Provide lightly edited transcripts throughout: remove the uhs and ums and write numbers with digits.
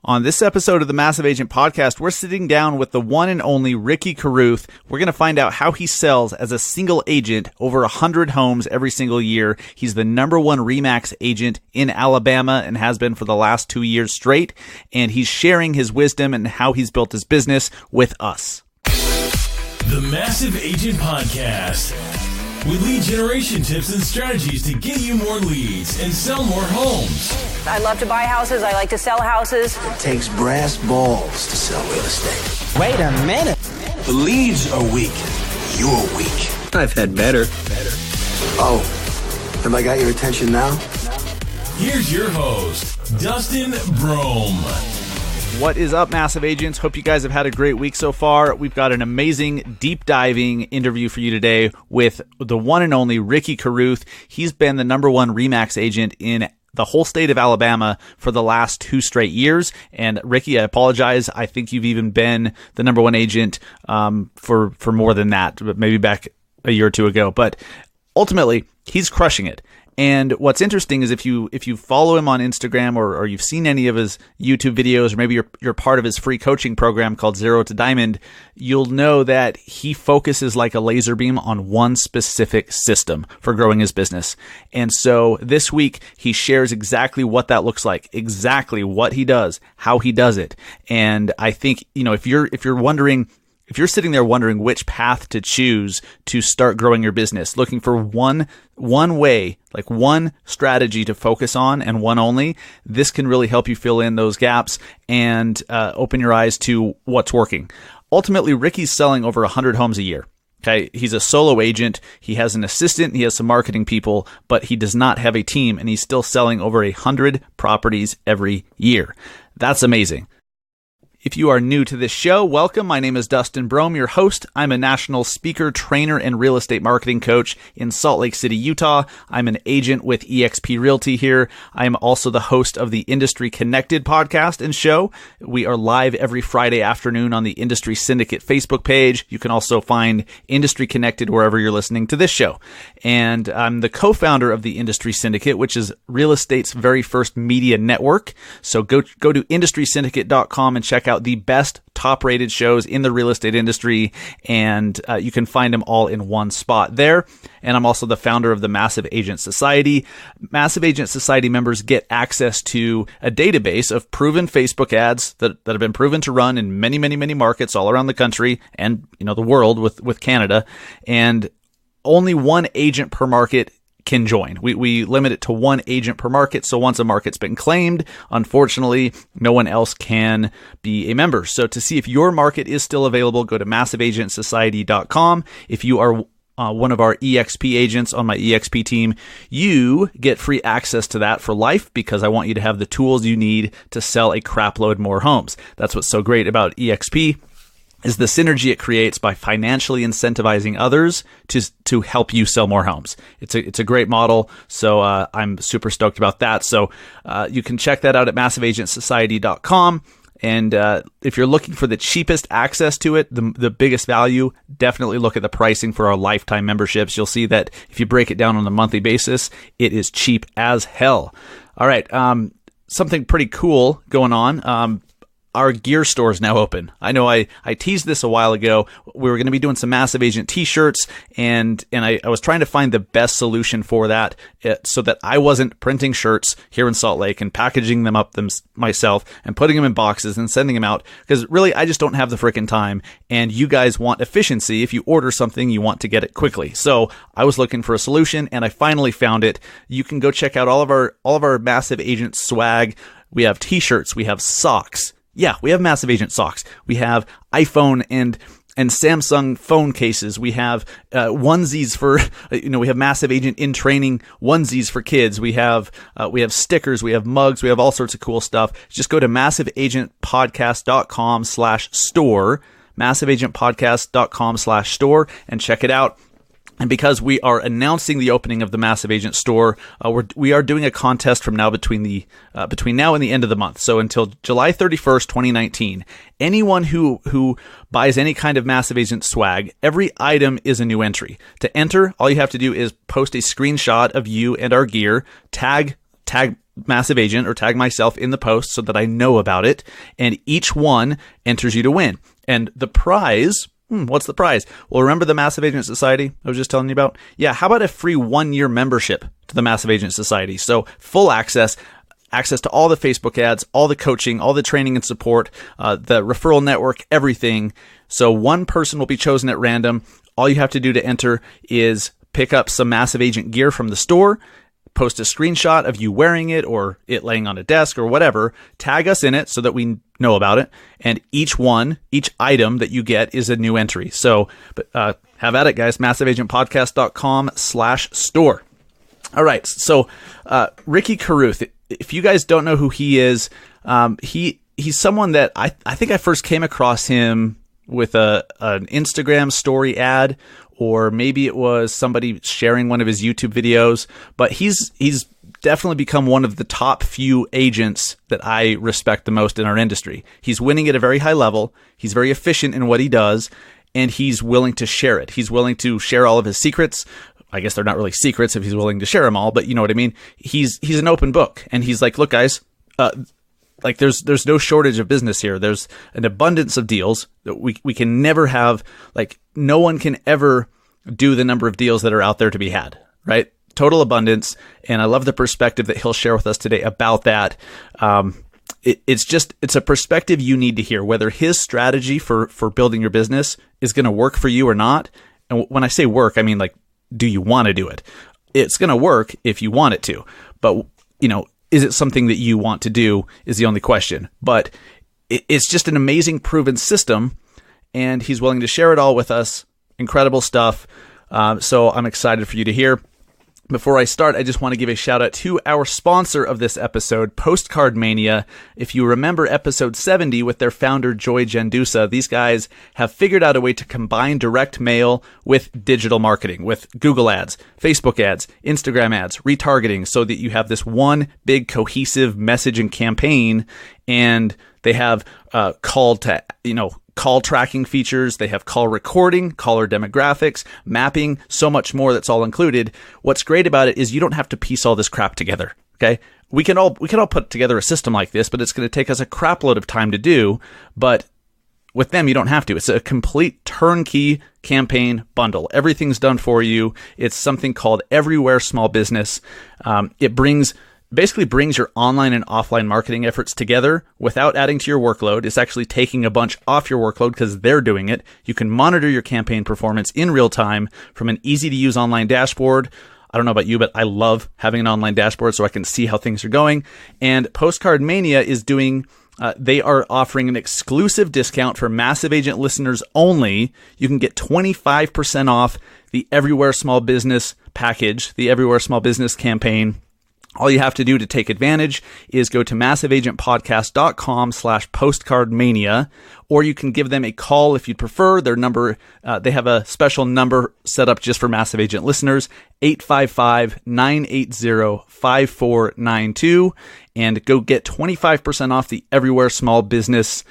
On this episode of the Massive Agent Podcast, we're sitting down with the one and only Ricky Carruth. We're going to find out how he sells as a single agent over 100 homes every single year. He's the number one Remax agent in Alabama and has been for the last 2 years straight. And he's sharing his wisdom and how he's built his business with us. The Massive Agent Podcast, with lead generation tips and strategies to get you more leads and sell more homes. I love to buy houses. I like to sell houses. It takes brass balls to sell real estate. Wait a minute. The leads are weak. You're weak. I've had better. Oh, have I got your attention now? Here's your host, Dustin Brohm. What is up, Massive Agents? Hope you guys have had a great week so far. We've got an amazing, deep diving interview for you today with the one and only Ricky Carruth. He's been the number one Remax agent in the whole state of Alabama for the last 2 straight years. And Ricky, I apologize. I think you've even been the number one agent for more than that, but maybe back a year or two ago. But ultimately, he's crushing it. And what's interesting is if you follow him on Instagram or you've seen any of his YouTube videos, or maybe you're part of his free coaching program called Zero to Diamond, you'll know that he focuses like a laser beam on one specific system for growing his business. And so this week he shares exactly what that looks like, exactly what he does, how he does it. And I think, if you're sitting there wondering which path to choose to start growing your business, looking for one way, like one strategy to focus on and one only, this can really help you fill in those gaps and open your eyes to what's working. Ultimately, Ricky's selling over 100 homes a year. Okay, he's a solo agent. He has an assistant. He has some marketing people, but he does not have a team, and he's still selling over 100 properties every year. That's amazing. If you are new to this show, welcome. My name is Dustin Brohm, your host. I'm a national speaker, trainer, and real estate marketing coach in Salt Lake City, Utah. I'm an agent with eXp Realty here. I am also the host of the Industry Connected podcast and show. We are live every Friday afternoon on the Industry Syndicate Facebook page. You can also find Industry Connected wherever you're listening to this show. And I'm the co-founder of the Industry Syndicate, which is real estate's very first media network. So go to industrysyndicate.com and check out the best top-rated shows in the real estate industry, and you can find them all in one spot there. And I'm also the founder of the Massive Agent Society. Massive Agent Society members get access to a database of proven Facebook ads that have been proven to run in many, many, many markets all around the country and the world with Canada. And only one agent per market can join. We limit it to one agent per market. So once a market's been claimed, unfortunately, no one else can be a member. So to see if your market is still available, go to massiveagentsociety.com. If you are one of our EXP agents on my EXP team, you get free access to that for life because I want you to have the tools you need to sell a crapload more homes. That's what's so great about EXP. Is the synergy it creates by financially incentivizing others to help you sell more homes. It's a great model, so I'm super stoked about that. So you can check that out at massiveagentsociety.com. And if you're looking for the cheapest access to it, the biggest value, definitely look at the pricing for our lifetime memberships. You'll see that if you break it down on a monthly basis, it is cheap as hell. All right, something pretty cool going on. Our gear store is now open. I know I teased this a while ago. We were going to be doing some Massive Agent t-shirts, and I was trying to find the best solution for that so that I wasn't printing shirts here in Salt Lake and packaging them up myself and putting them in boxes and sending them out, because really I just don't have the freaking time, and you guys want efficiency. If you order something, you want to get it quickly. So I was looking for a solution, and I finally found it. You can go check out all of our Massive Agent swag. We have t-shirts, we have socks. Yeah, we have Massive Agent socks. We have iPhone and Samsung phone cases. We have onesies for, we have Massive Agent in training onesies for kids. We have stickers. We have mugs. We have all sorts of cool stuff. Just go to massiveagentpodcast.com/store, massiveagentpodcast.com/store, and check it out. And because we are announcing the opening of the Massive Agent store, we are doing a contest from now between now and the end of the month. So until July 31st, 2019, anyone who buys any kind of Massive Agent swag, every item is a new entry. To enter, all you have to do is post a screenshot of you and our gear, tag Massive Agent or tag myself in the post so that I know about it. And each one enters you to win. And the prize, what's the prize? Well, remember the Massive Agent Society I was just telling you about? Yeah, how about a free 1-year membership to the Massive Agent Society? So full access to all the Facebook ads, all the coaching, all the training and support, the referral network, everything. So one person will be chosen at random. All you have to do to enter is pick up some Massive Agent gear from the store, post a screenshot of you wearing it or it laying on a desk or whatever, tag us in it so that we know about it. And each item that you get is a new entry. So have at it, guys. MassiveAgentPodcast.com/store. All right. So Ricky Carruth, if you guys don't know who he is, he's someone that I think I first came across him with an Instagram story ad, or maybe it was somebody sharing one of his YouTube videos, but he's definitely become one of the top few agents that I respect the most in our industry. He's winning at a very high level. He's very efficient in what he does, and he's willing to share it. He's willing to share all of his secrets. I guess they're not really secrets if he's willing to share them all, but you know what I mean? He's an open book, and he's like, look, guys, there's no shortage of business here. There's an abundance of deals that we can never have. Like, no one can ever do the number of deals that are out there to be had, right? Total abundance. And I love the perspective that he'll share with us today about that. It's a perspective you need to hear, whether his strategy for building your business is going to work for you or not. And when I say work, I mean, like, do you want to do it? It's going to work if you want it to, but is it something that you want to do is the only question. But it's just an amazing proven system, and he's willing to share it all with us. Incredible stuff. So I'm excited for you to hear. Before I start, I just want to give a shout out to our sponsor of this episode, Postcard Mania. If you remember episode 70 with their founder, Joy Gendusa, these guys have figured out a way to combine direct mail with digital marketing, with Google ads, Facebook ads, Instagram ads, retargeting, so that you have this one big cohesive message and campaign. And they have call tracking features. They have call recording, caller demographics, mapping, so much more that's all included. What's great about it is you don't have to piece all this crap together. Okay. We can all put together a system like this, but it's going to take us a crap load of time to do. But with them, you don't have to. It's a complete turnkey campaign bundle. Everything's done for you. It's something called Everywhere Small Business. It basically brings your online and offline marketing efforts together without adding to your workload. It's actually taking a bunch off your workload because they're doing it. You can monitor your campaign performance in real time from an easy-to-use online dashboard. I don't know about you, but I love having an online dashboard so I can see how things are going. And Postcard Mania is they are offering an exclusive discount for Massive Agent listeners only. You can get 25% off the Everywhere Small Business package, the Everywhere Small Business campaign. All you have to do to take advantage is go to massiveagentpodcast.com/postcardmania, or you can give them a call if you'd prefer. Their number, they have a special number set up just for Massive Agent listeners, 855-980-5492, and go get 25% off the Everywhere Small Business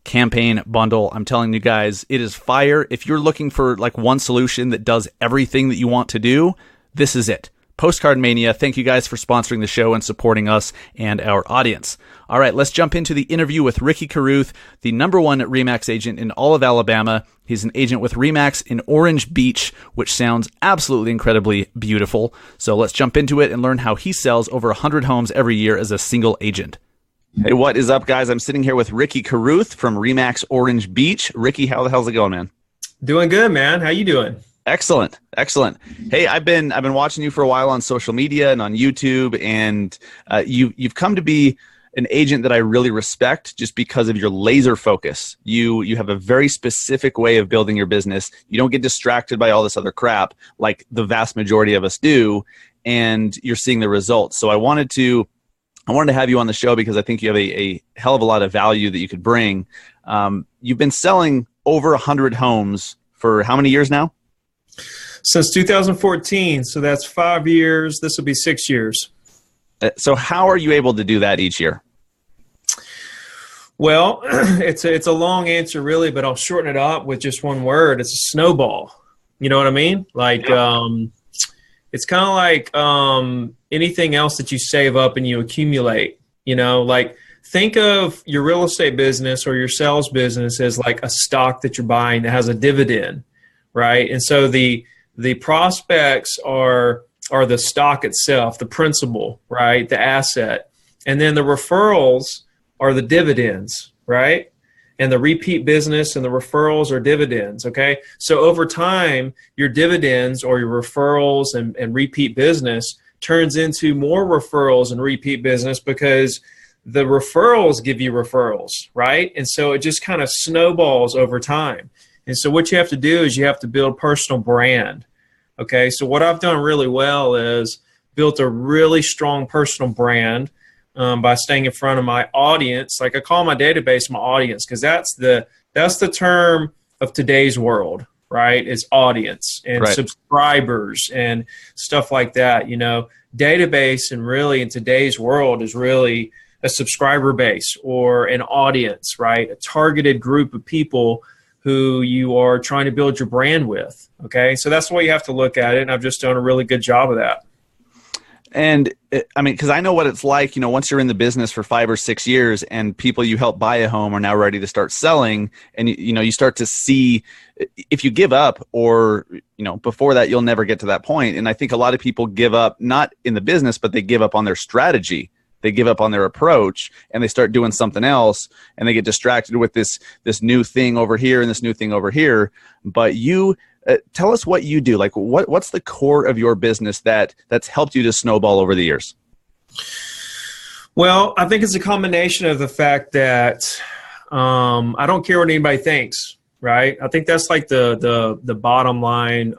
campaign bundle. I'm telling you guys, it is fire. If you're looking for like one solution that does everything that you want to do, this is it. Postcard Mania, thank you guys for sponsoring the show and supporting us and our audience. All right, let's jump into the interview with Ricky Carruth, the #1 Remax agent in all of Alabama. He's an agent with Remax in Orange Beach, which sounds absolutely incredibly beautiful. So let's jump into it and learn how he sells over 100 homes every year as a single agent. Hey, what is up, guys? I'm sitting here with Ricky Carruth from Remax Orange Beach. Ricky, how the hell's it going, man? Doing good, man. How you doing? Excellent. Hey, I've been watching you for a while on social media and on YouTube, and you've come to be an agent that I really respect just because of your laser focus. You have a very specific way of building your business. You don't get distracted by all this other crap like the vast majority of us do, and you're seeing the results. So I wanted to have you on the show because I think you have a hell of a lot of value that you could bring. You've been selling over 100 homes for how many years now? Since 2014, so that's 5 years. This will be 6 years. So how are you able to do that each year? Well, it's a long answer, really, but I'll shorten it up with just one word. It's a snowball. You know what I mean? Like, it's kind of like anything else that you save up and you accumulate, like think of your real estate business or your sales business as like a stock that you're buying that has a dividend, right? And so the prospects are the stock itself, the principal, right? The asset. And then the referrals are the dividends, right? And the repeat business and the referrals are dividends, okay? So over time, your dividends or your referrals and repeat business turns into more referrals and repeat business because the referrals give you referrals, right? And so it just kind of snowballs over time. And so what you have to do is you have to build personal brand, okay? So what I've done really well is built a really strong personal brand by staying in front of my audience. Like I call my database my audience because that's the term of today's world, right? It's audience and subscribers and stuff like that. Database and really in today's world is really a subscriber base or an audience, right? A targeted group of people who you are trying to build your brand with, okay? So that's the way you have to look at it, and I've just done a really good job of that. And I mean, because I know what it's like, once you're in the business for 5 or 6 years and people you help buy a home are now ready to start selling, and you start to see if you give up or, before that, you'll never get to that point. And I think a lot of people give up, not in the business, but they give up on their strategy. They give up on their approach and they start doing something else and they get distracted with this new thing over here and this new thing over here. But you tell us what you do. Like what's the core of your business that's helped you to snowball over the years? Well, I think it's a combination of the fact that I don't care what anybody thinks, right? I think that's like the bottom line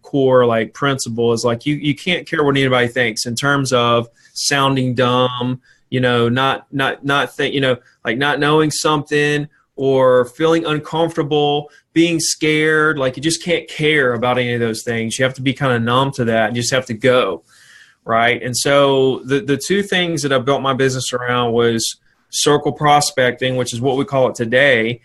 core like principle is like you can't care what anybody thinks in terms of sounding dumb, not like not knowing something or feeling uncomfortable, being scared. Like you just can't care about any of those things. You have to be kind of numb to that and just have to go, right? And so the two things that I built my business around was circle prospecting, which is what we call it today.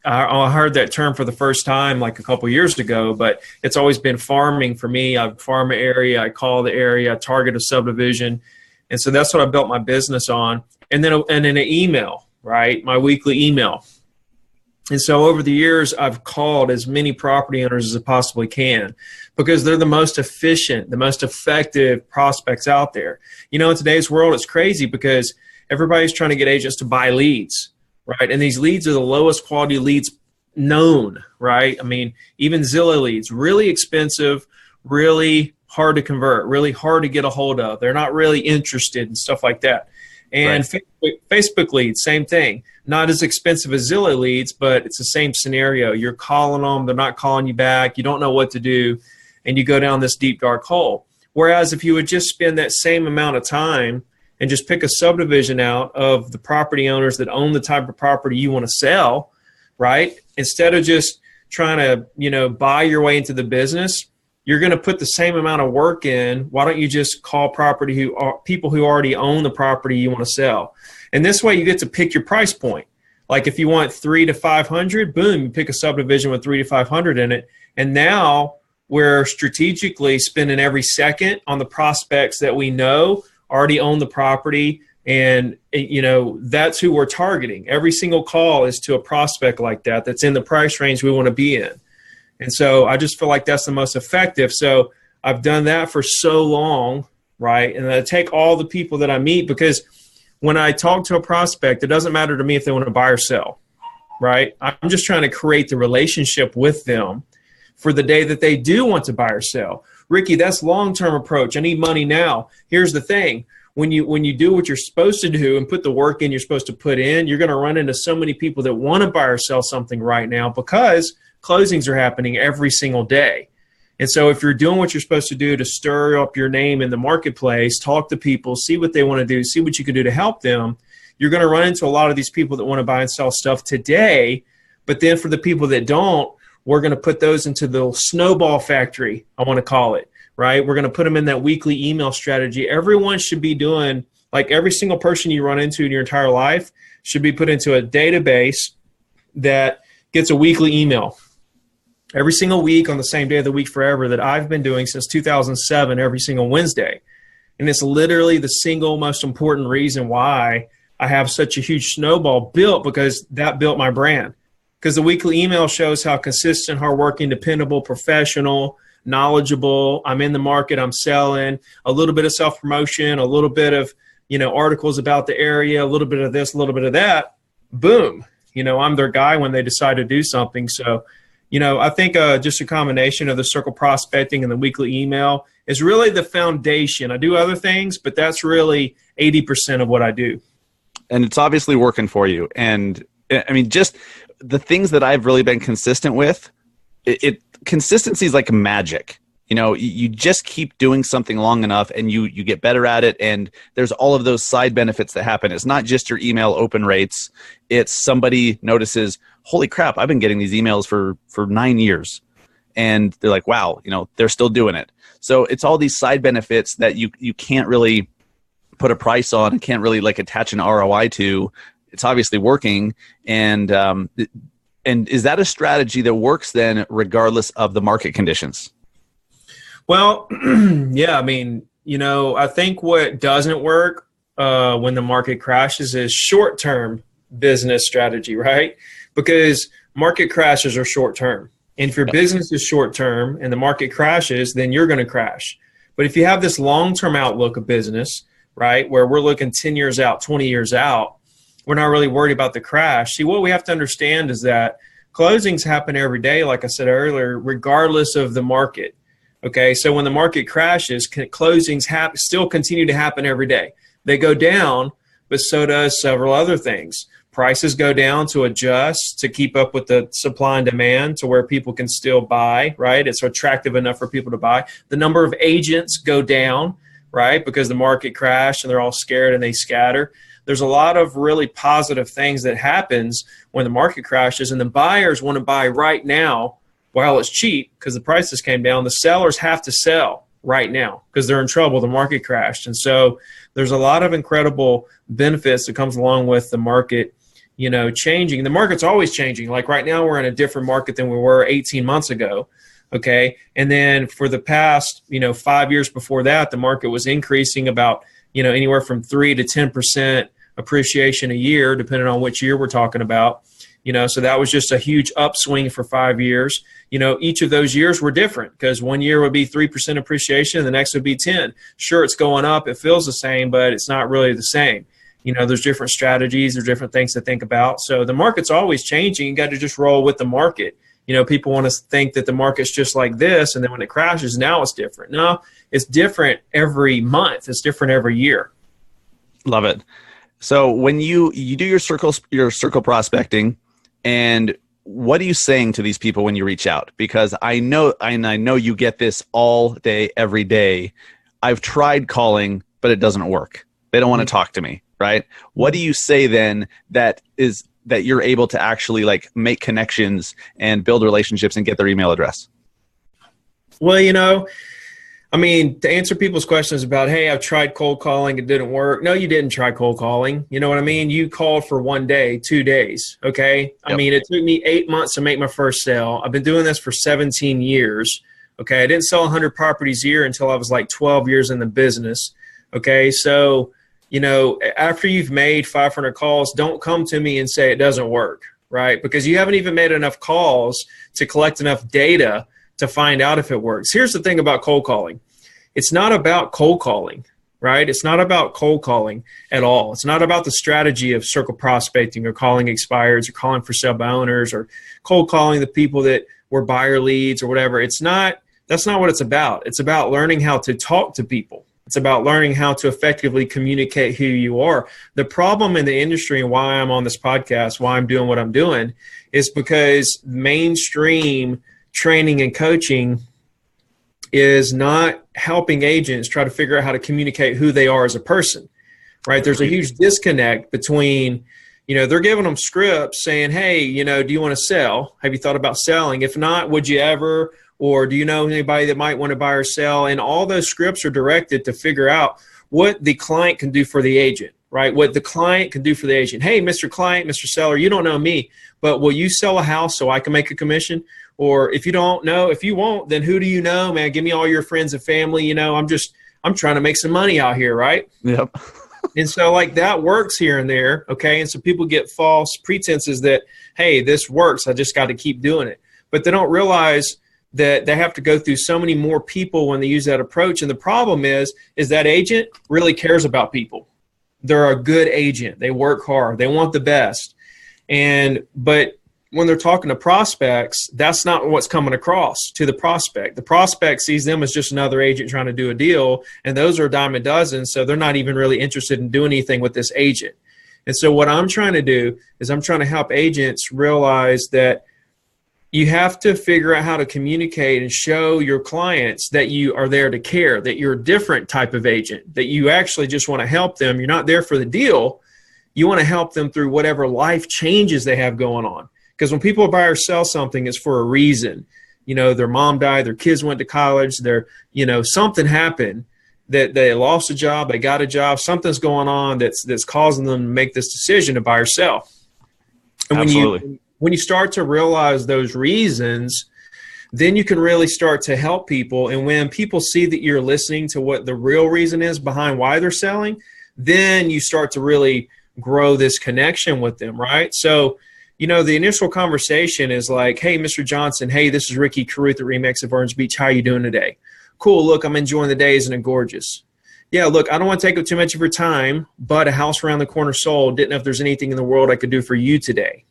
I heard that term for the first time like a couple years ago, but it's always been farming for me. I farm an area, I call the area, I target a subdivision. And so that's what I built my business on. And then an email, right? My weekly email. And so over the years, I've called as many property owners as I possibly can because they're the most efficient, the most effective prospects out there. In today's world, it's crazy because everybody's trying to get agents to buy leads. Right. And these leads are the lowest quality leads known. Right. I mean, even Zillow leads, really expensive, really hard to convert, really hard to get a hold of. They're not really interested and stuff like that. And Facebook leads, same thing. Not as expensive as Zillow leads, but it's the same scenario. You're calling them. They're not calling you back. You don't know what to do. And you go down this deep, dark hole. Whereas if you would just spend that same amount of time and just pick a subdivision out of the property owners that own the type of property you want to sell, right? Instead of just trying to, buy your way into the business, you're going to put the same amount of work in. Why don't you just call people who already own the property you want to sell? And this way you get to pick your price point. Like if you want 300 to 500, boom, you pick a subdivision with 300 to 500 in it. And now we're strategically spending every second on the prospects that we know already own the property, and that's who we're targeting. Every single call is to a prospect like that's in the price range we want to be in. And so I just feel like that's the most effective. So I've done that for so long, right? And I take all the people that I meet because when I talk to a prospect, it doesn't matter to me if they want to buy or sell, right? I'm just trying to create the relationship with them for the day that they do want to buy or sell. Ricky, that's long-term approach. I need money now. Here's the thing. When you do what you're supposed to do and put the work in you're supposed to put in, you're going to run into so many people that want to buy or sell something right now because closings are happening every single day. And so if you're doing what you're supposed to do to stir up your name in the marketplace, talk to people, see what they want to do, see what you can do to help them, you're going to run into a lot of these people that want to buy and sell stuff today. But then for the people that don't, we're going to put those into the snowball factory, I want to call it, right? We're going to put them in that weekly email strategy. Everyone should be doing, like every single person you run into in your entire life should be put into a database that gets a weekly email. every single week on the same day of the week forever that I've been doing since 2007, every single Wednesday. And it's literally the single most important reason why I have such a huge snowball built, because that built my brand. Because the weekly email shows how consistent, hardworking, dependable, professional, knowledgeable, I'm in the market, I'm selling, a little bit of self-promotion, a little bit of, articles about the area, a little bit of this, a little bit of that. Boom. I'm their guy when they decide to do something. So, I think just a combination of the circle prospecting and the weekly email is really the foundation. I do other things, but that's really 80% of what I do. And it's obviously working for you. And I mean, just the things that I've really been consistent with, consistency is like magic. You just keep doing something long enough and you get better at it. And there's all of those side benefits that happen. It's not just your email open rates. It's somebody notices, holy crap, I've been getting these emails for 9 years. And they're like, wow, they're still doing it. So it's all these side benefits that you can't really put a price on and can't really like attach an ROI to. It's obviously working. And is that a strategy that works then regardless of the market conditions? Well, yeah, I mean, I think what doesn't work when the market crashes is short-term business strategy, right? Because market crashes are short-term. And if your business is short-term and the market crashes, then you're going to crash. But if you have this long-term outlook of business, right, where we're looking 10 years out, 20 years out, we're not really worried about the crash. See, what we have to understand is that closings happen every day, like I said earlier, regardless of the market. Okay, so when the market crashes, closings still continue to happen every day. They go down, but so does several other things. Prices go down to adjust to keep up with the supply and demand to where people can still buy, right? It's attractive enough for people to buy. The number of agents go down, right? Because the market crashed and they're all scared and they scatter. There's a lot of really positive things that happens when the market crashes, and the buyers want to buy right now while it's cheap because the prices came down. The sellers have to sell right now because they're in trouble. The market crashed. And so there's a lot of incredible benefits that comes along with the market, changing. The market's always changing. Like right now, we're in a different market than we were 18 months ago. Okay. And then for the past, 5 years before that, the market was increasing about, anywhere from 3 to 10% appreciation a year, depending on which year we're talking about. So that was just a huge upswing for 5 years. Each of those years were different because one year would be 3% appreciation and the next would be 10. Sure, it's going up. It feels the same, but it's not really the same. There's different strategies. There's different things to think about. So the market's always changing. You got to just roll with the market. People want to think that the market's just like this, and then when it crashes, now it's different. No, it's different every month. It's different every year. Love it. So when you do your circle prospecting, and what are you saying to these people when you reach out? Because I know you get this all day, every day. I've tried calling, but it doesn't work. They don't want to talk to me, right? What do you say then that you're able to actually like make connections and build relationships and get their email address? Well, to answer people's questions about, hey, I've tried cold calling, it didn't work. No, you didn't try cold calling. You know what I mean? You called for 1 day, 2 days, okay? Yep. It took me 8 months to make my first sale. I've been doing this for 17 years, okay? I didn't sell 100 properties a year until I was like 12 years in the business, okay? So, after you've made 500 calls, don't come to me and say it doesn't work, right? Because you haven't even made enough calls to collect enough data to find out if it works. Here's the thing about cold calling. It's not about cold calling, right? It's not about cold calling at all. It's not about the strategy of circle prospecting or calling expireds or calling for sale by owners or cold calling the people that were buyer leads or whatever. That's not what it's about. It's about learning how to talk to people. It's about learning how to effectively communicate who you are. The problem in the industry and why I'm on this podcast, why I'm doing what I'm doing, is because mainstream training and coaching is not helping agents try to figure out how to communicate who they are as a person, right? There's a huge disconnect between, they're giving them scripts saying, hey, do you want to sell? Have you thought about selling? If not, would you ever? Or do you know anybody that might want to buy or sell? And all those scripts are directed to figure out what the client can do for the agent, right? What the client can do for the agent. Hey, Mr. Client, Mr. Seller, you don't know me, but will you sell a house so I can make a commission? Or if you don't know, if you won't, then who do you know, man? Give me all your friends and family. You know, I'm trying to make some money out here, right? Yep. And so like that works here and there, okay? And so people get false pretenses that, hey, this works, I just got to keep doing it. But they don't realize that they have to go through so many more people when they use that approach. And the problem is that agent really cares about people. They're a good agent. They work hard. They want the best. But when they're talking to prospects, that's not what's coming across to the prospect. The prospect sees them as just another agent trying to do a deal, and those are a dime a dozen, so they're not even really interested in doing anything with this agent. And so what I'm trying to do is I'm trying to help agents realize that you have to figure out how to communicate and show your clients that you are there to care, that you're a different type of agent, that you actually just want to help them. You're not there for the deal. You want to help them through whatever life changes they have going on. Because when people buy or sell something, it's for a reason. You know, their mom died, their kids went to college, something happened, that they lost a job, they got a job, something's going on that's causing them to make this decision to buy or sell. And Absolutely. when you start to realize those reasons, then you can really start to help people. And when people see that you're listening to what the real reason is behind why they're selling, then you start to really grow this connection with them, right? So, you know, the initial conversation is like, hey, Mr. Johnson, hey, this is Ricky Carruth at Remax of Orange Beach. How you doing today? Cool. Look, I'm enjoying the day. Isn't it gorgeous? Yeah, look, I don't want to take up too much of your time, but a house around the corner sold. Didn't know if there's anything in the world I could do for you today,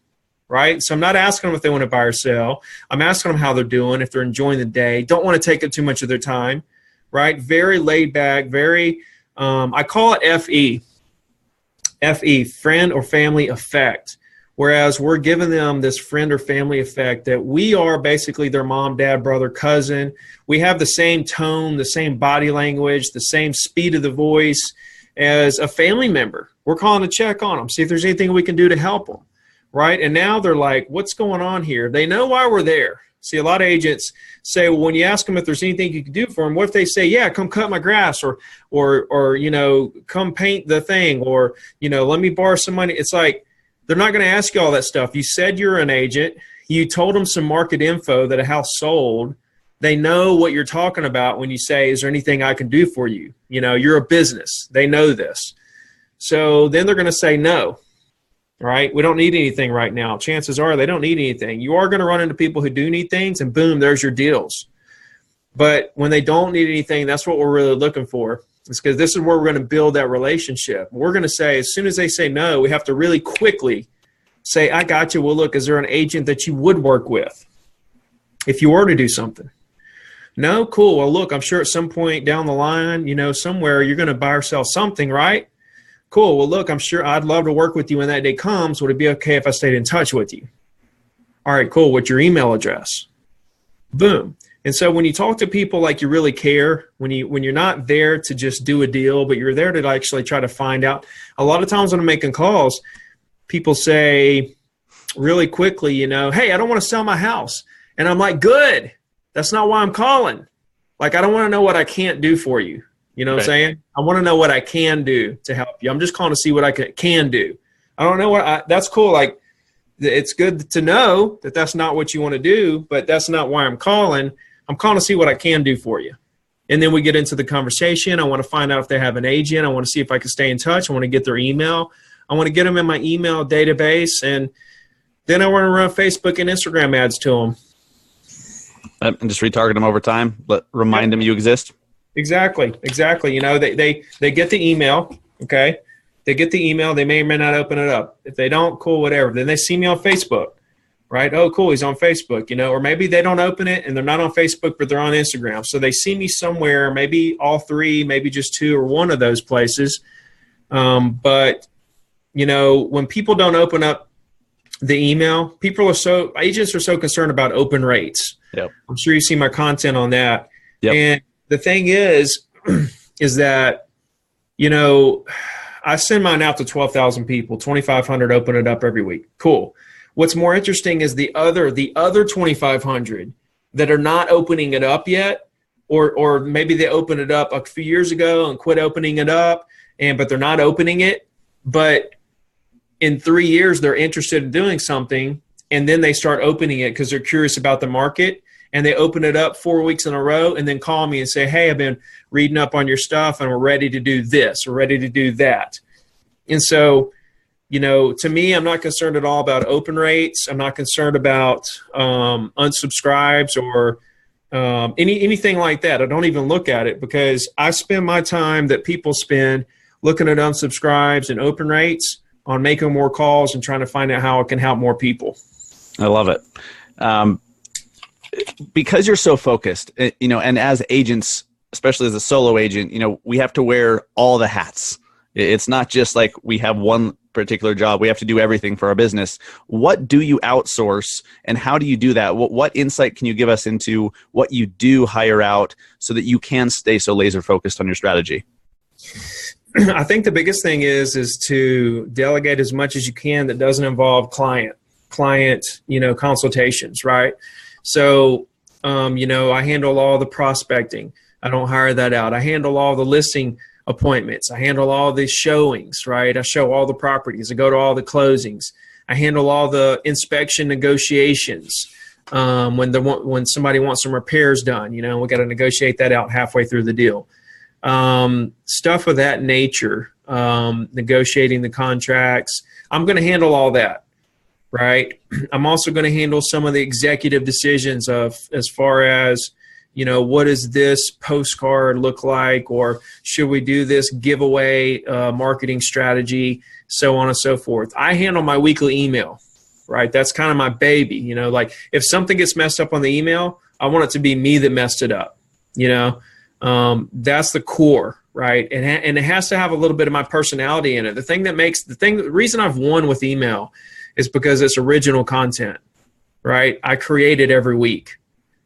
right? So I'm not asking them if they want to buy or sell. I'm asking them how they're doing, if they're enjoying the day. Don't want to take up too much of their time, right? Very laid back, very, I call it FE, friend or family effect. Whereas we're giving them this friend or family effect that we are basically their mom, dad, brother, cousin. We have the same tone, the same body language, the same speed of the voice as a family member. We're calling to check on them, see if there's anything we can do to help them, right? And now they're like, what's going on here? They know why we're there. See, a lot of agents say, well, when you ask them if there's anything you can do for them, what if they say, yeah, come cut my grass or you know, come paint the thing or, you know, let me borrow some money. It's like, they're not going to ask you all that stuff. You said you're an agent. You told them some market info that a house sold. They know what you're talking about when you say, is there anything I can do for you? You know, you're a business. They know this. So then they're going to say no, right? We don't need anything right now. Chances are they don't need anything. You are going to run into people who do need things, and boom, there's your deals. But when they don't need anything, that's what we're really looking for. It's because this is where we're going to build that relationship. We're going to say, as soon as they say no, we have to really quickly say, I got you. Well, look, is there an agent that you would work with if you were to do something? No? Cool. Well, look, I'm sure at some point down the line, you know, somewhere you're going to buy or sell something, right? Cool. Well, look, I'm sure I'd love to work with you when that day comes. Would it be okay if I stayed in touch with you? All right, cool. What's your email address? Boom. And so when you talk to people like you really care, when you're not there to just do a deal, but you're there to actually try to find out. A lot of times when I'm making calls, people say really quickly, you know, hey, I don't want to sell my house. And I'm like, good. That's not why I'm calling. Like, I don't want to know what I can't do for you. You know what I'm saying? I want to know what I can do to help you. I'm just calling to see what I can do. I don't know that's cool. Like, it's good to know that that's not what you want to do, but that's not why I'm calling. I'm calling to see what I can do for you. And then we get into the conversation. I want to find out if they have an agent. I want to see if I can stay in touch. I want to get their email. I want to get them in my email database. And then I want to run Facebook and Instagram ads to them. And just retarget them over time. Remind them you exist. Exactly. You know, they get the email. Okay. They get the email. They may or may not open it up. If they don't, cool, whatever. Then they see me on Facebook. Right? Oh, cool. He's on Facebook, you know, or maybe they don't open it and they're not on Facebook, but they're on Instagram. So they see me somewhere, maybe all three, maybe just two or one of those places. But, you know, when people don't open up the email, agents are so concerned about open rates. Yep. I'm sure you see my content on that. Yep. And the thing is that, you know, I send mine out to 12,000 people, 2,500 open it up every week. Cool. What's more interesting is the other 2,500 that are not opening it up yet, or maybe they opened it up a few years ago and quit opening it up, but they're not opening it. but in 3 years, they're interested in doing something, and then they start opening it because they're curious about the market, and they open it up 4 weeks in a row and then call me and say, hey, I've been reading up on your stuff and we're ready to do this, we're ready to do that. And so, to me, I'm not concerned at all about open rates. I'm not concerned about unsubscribes or anything like that. I don't even look at it because I spend my time that people spend looking at unsubscribes and open rates on making more calls and trying to find out how it can help more people. I love it. Because you're so focused, and as agents, especially as a solo agent, we have to wear all the hats. It's not just like we have one particular job. We have to do everything for our business. What do you outsource and how do you do that? What insight can you give us into what you do hire out so that you can stay so laser focused on your strategy? I think the biggest thing is to delegate as much as you can that doesn't involve client, consultations, right? So, I handle all the prospecting. I don't hire that out. I handle all the listing appointments. I handle all the showings, right? I show all the properties. I go to all the closings. I handle all the inspection negotiations. When somebody wants some repairs done, we got to negotiate that out halfway through the deal. Stuff of that nature, negotiating the contracts. I'm going to handle all that, right? I'm also going to handle some of the executive decisions of as far as, what does this postcard look like, or should we do this giveaway marketing strategy, so on and so forth. I handle my weekly email, right? That's kind of my baby, like if something gets messed up on the email, I want it to be me that messed it up, that's the core, right? And it has to have a little bit of my personality in it. The reason I've won with email is because it's original content, right? I create it every week.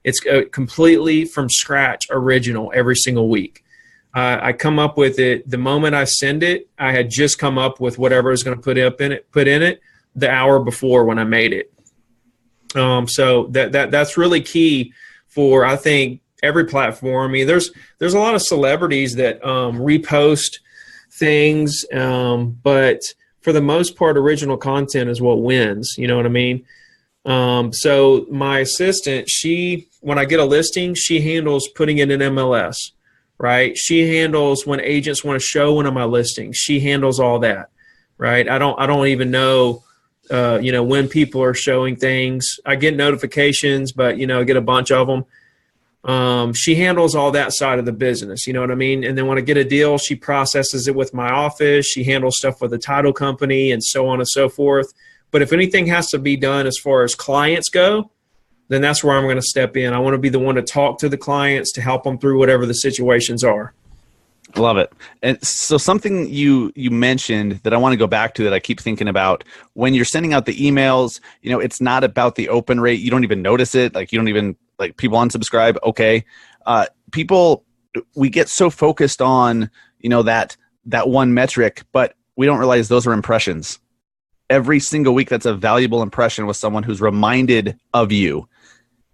It's completely from scratch, original every single week. I come up with it the moment I send it. I had just come up with whatever I was going to put in it the hour before when I made it. So that's really key for, I think, every platform. I mean, there's a lot of celebrities that repost things, but for the most part, original content is what wins. You know what I mean? So my assistant, when I get a listing, she handles putting it in MLS, right? She handles when agents want to show one of my listings. She handles all that, right? I don't even know, when people are showing things. I get notifications, but, I get a bunch of them. She handles all that side of the business, you know what I mean? And then when I get a deal, she processes it with my office. She handles stuff with the title company and so on and so forth. But if anything has to be done as far as clients go, then that's where I'm going to step in. I want to be the one to talk to the clients, to help them through whatever the situations are. Love it. And so something you mentioned that I want to go back to that I keep thinking about, when you're sending out the emails, it's not about the open rate. You don't even notice it. Like you don't even, like, people unsubscribe. Okay. We get so focused on, that one metric, but we don't realize those are impressions. Every single week, that's a valuable impression with someone who's reminded of you.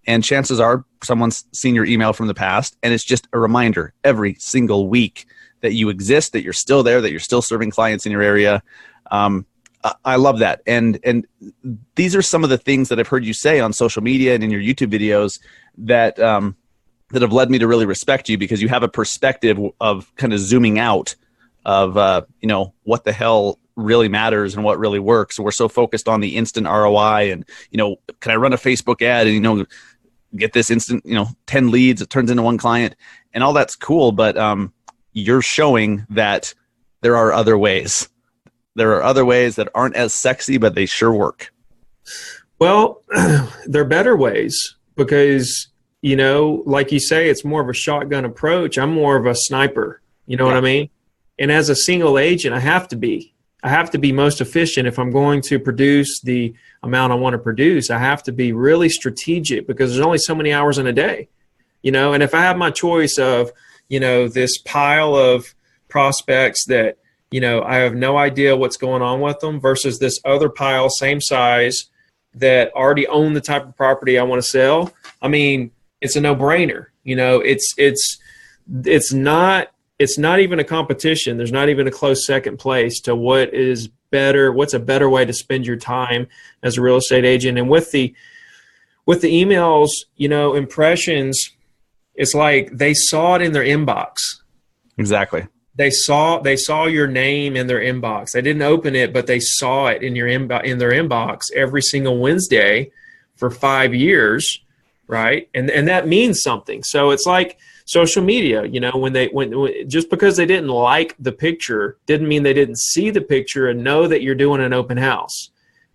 And chances are someone's seen your email from the past, and it's just a reminder every single week that you exist, that you're still there, that you're still serving clients in your area. I love that. And these are some of the things that I've heard you say on social media and in your YouTube videos that have led me to really respect you, because you have a perspective of kind of zooming out of, what the hell really matters and what really works. We're so focused on the instant ROI and, can I run a Facebook ad and, get this instant, 10 leads, it turns into one client, and all that's cool. But you're showing that there are other ways. There are other ways that aren't as sexy, but they sure work. Well, they're better ways because, like you say, it's more of a shotgun approach. I'm more of a sniper. You know what I mean? And as a single agent, I have to be most efficient. If I'm going to produce the amount I want to produce, I have to be really strategic because there's only so many hours in a day, and if I have my choice of, this pile of prospects that, I have no idea what's going on with them versus this other pile, same size, that already own the type of property I want to sell. I mean, it's a no-brainer. It's it's not even a competition. There's not even a close second place to what is better. What's a better way to spend your time as a real estate agent? And with the emails, impressions, it's like they saw it in their inbox. Exactly. They saw your name in their inbox. They didn't open it, but they saw it in in their inbox every single Wednesday for 5 years, right? And that means something. So it's like social media, when just because they didn't like the picture didn't mean they didn't see the picture and know that you're doing an open house,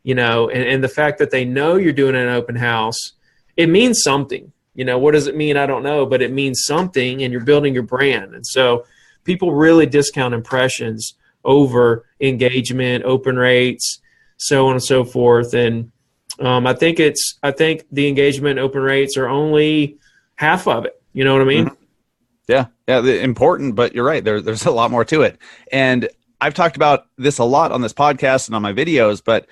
and the fact that they know you're doing an open house, it means something. What does it mean? I don't know, but it means something, and you're building your brand. And so people really discount impressions over engagement, open rates, so on and so forth. And I think the engagement open rates are only half of it. You know what I mean? Mm-hmm. Yeah, important, but you're right. There's a lot more to it. And I've talked about this a lot on this podcast and on my videos, but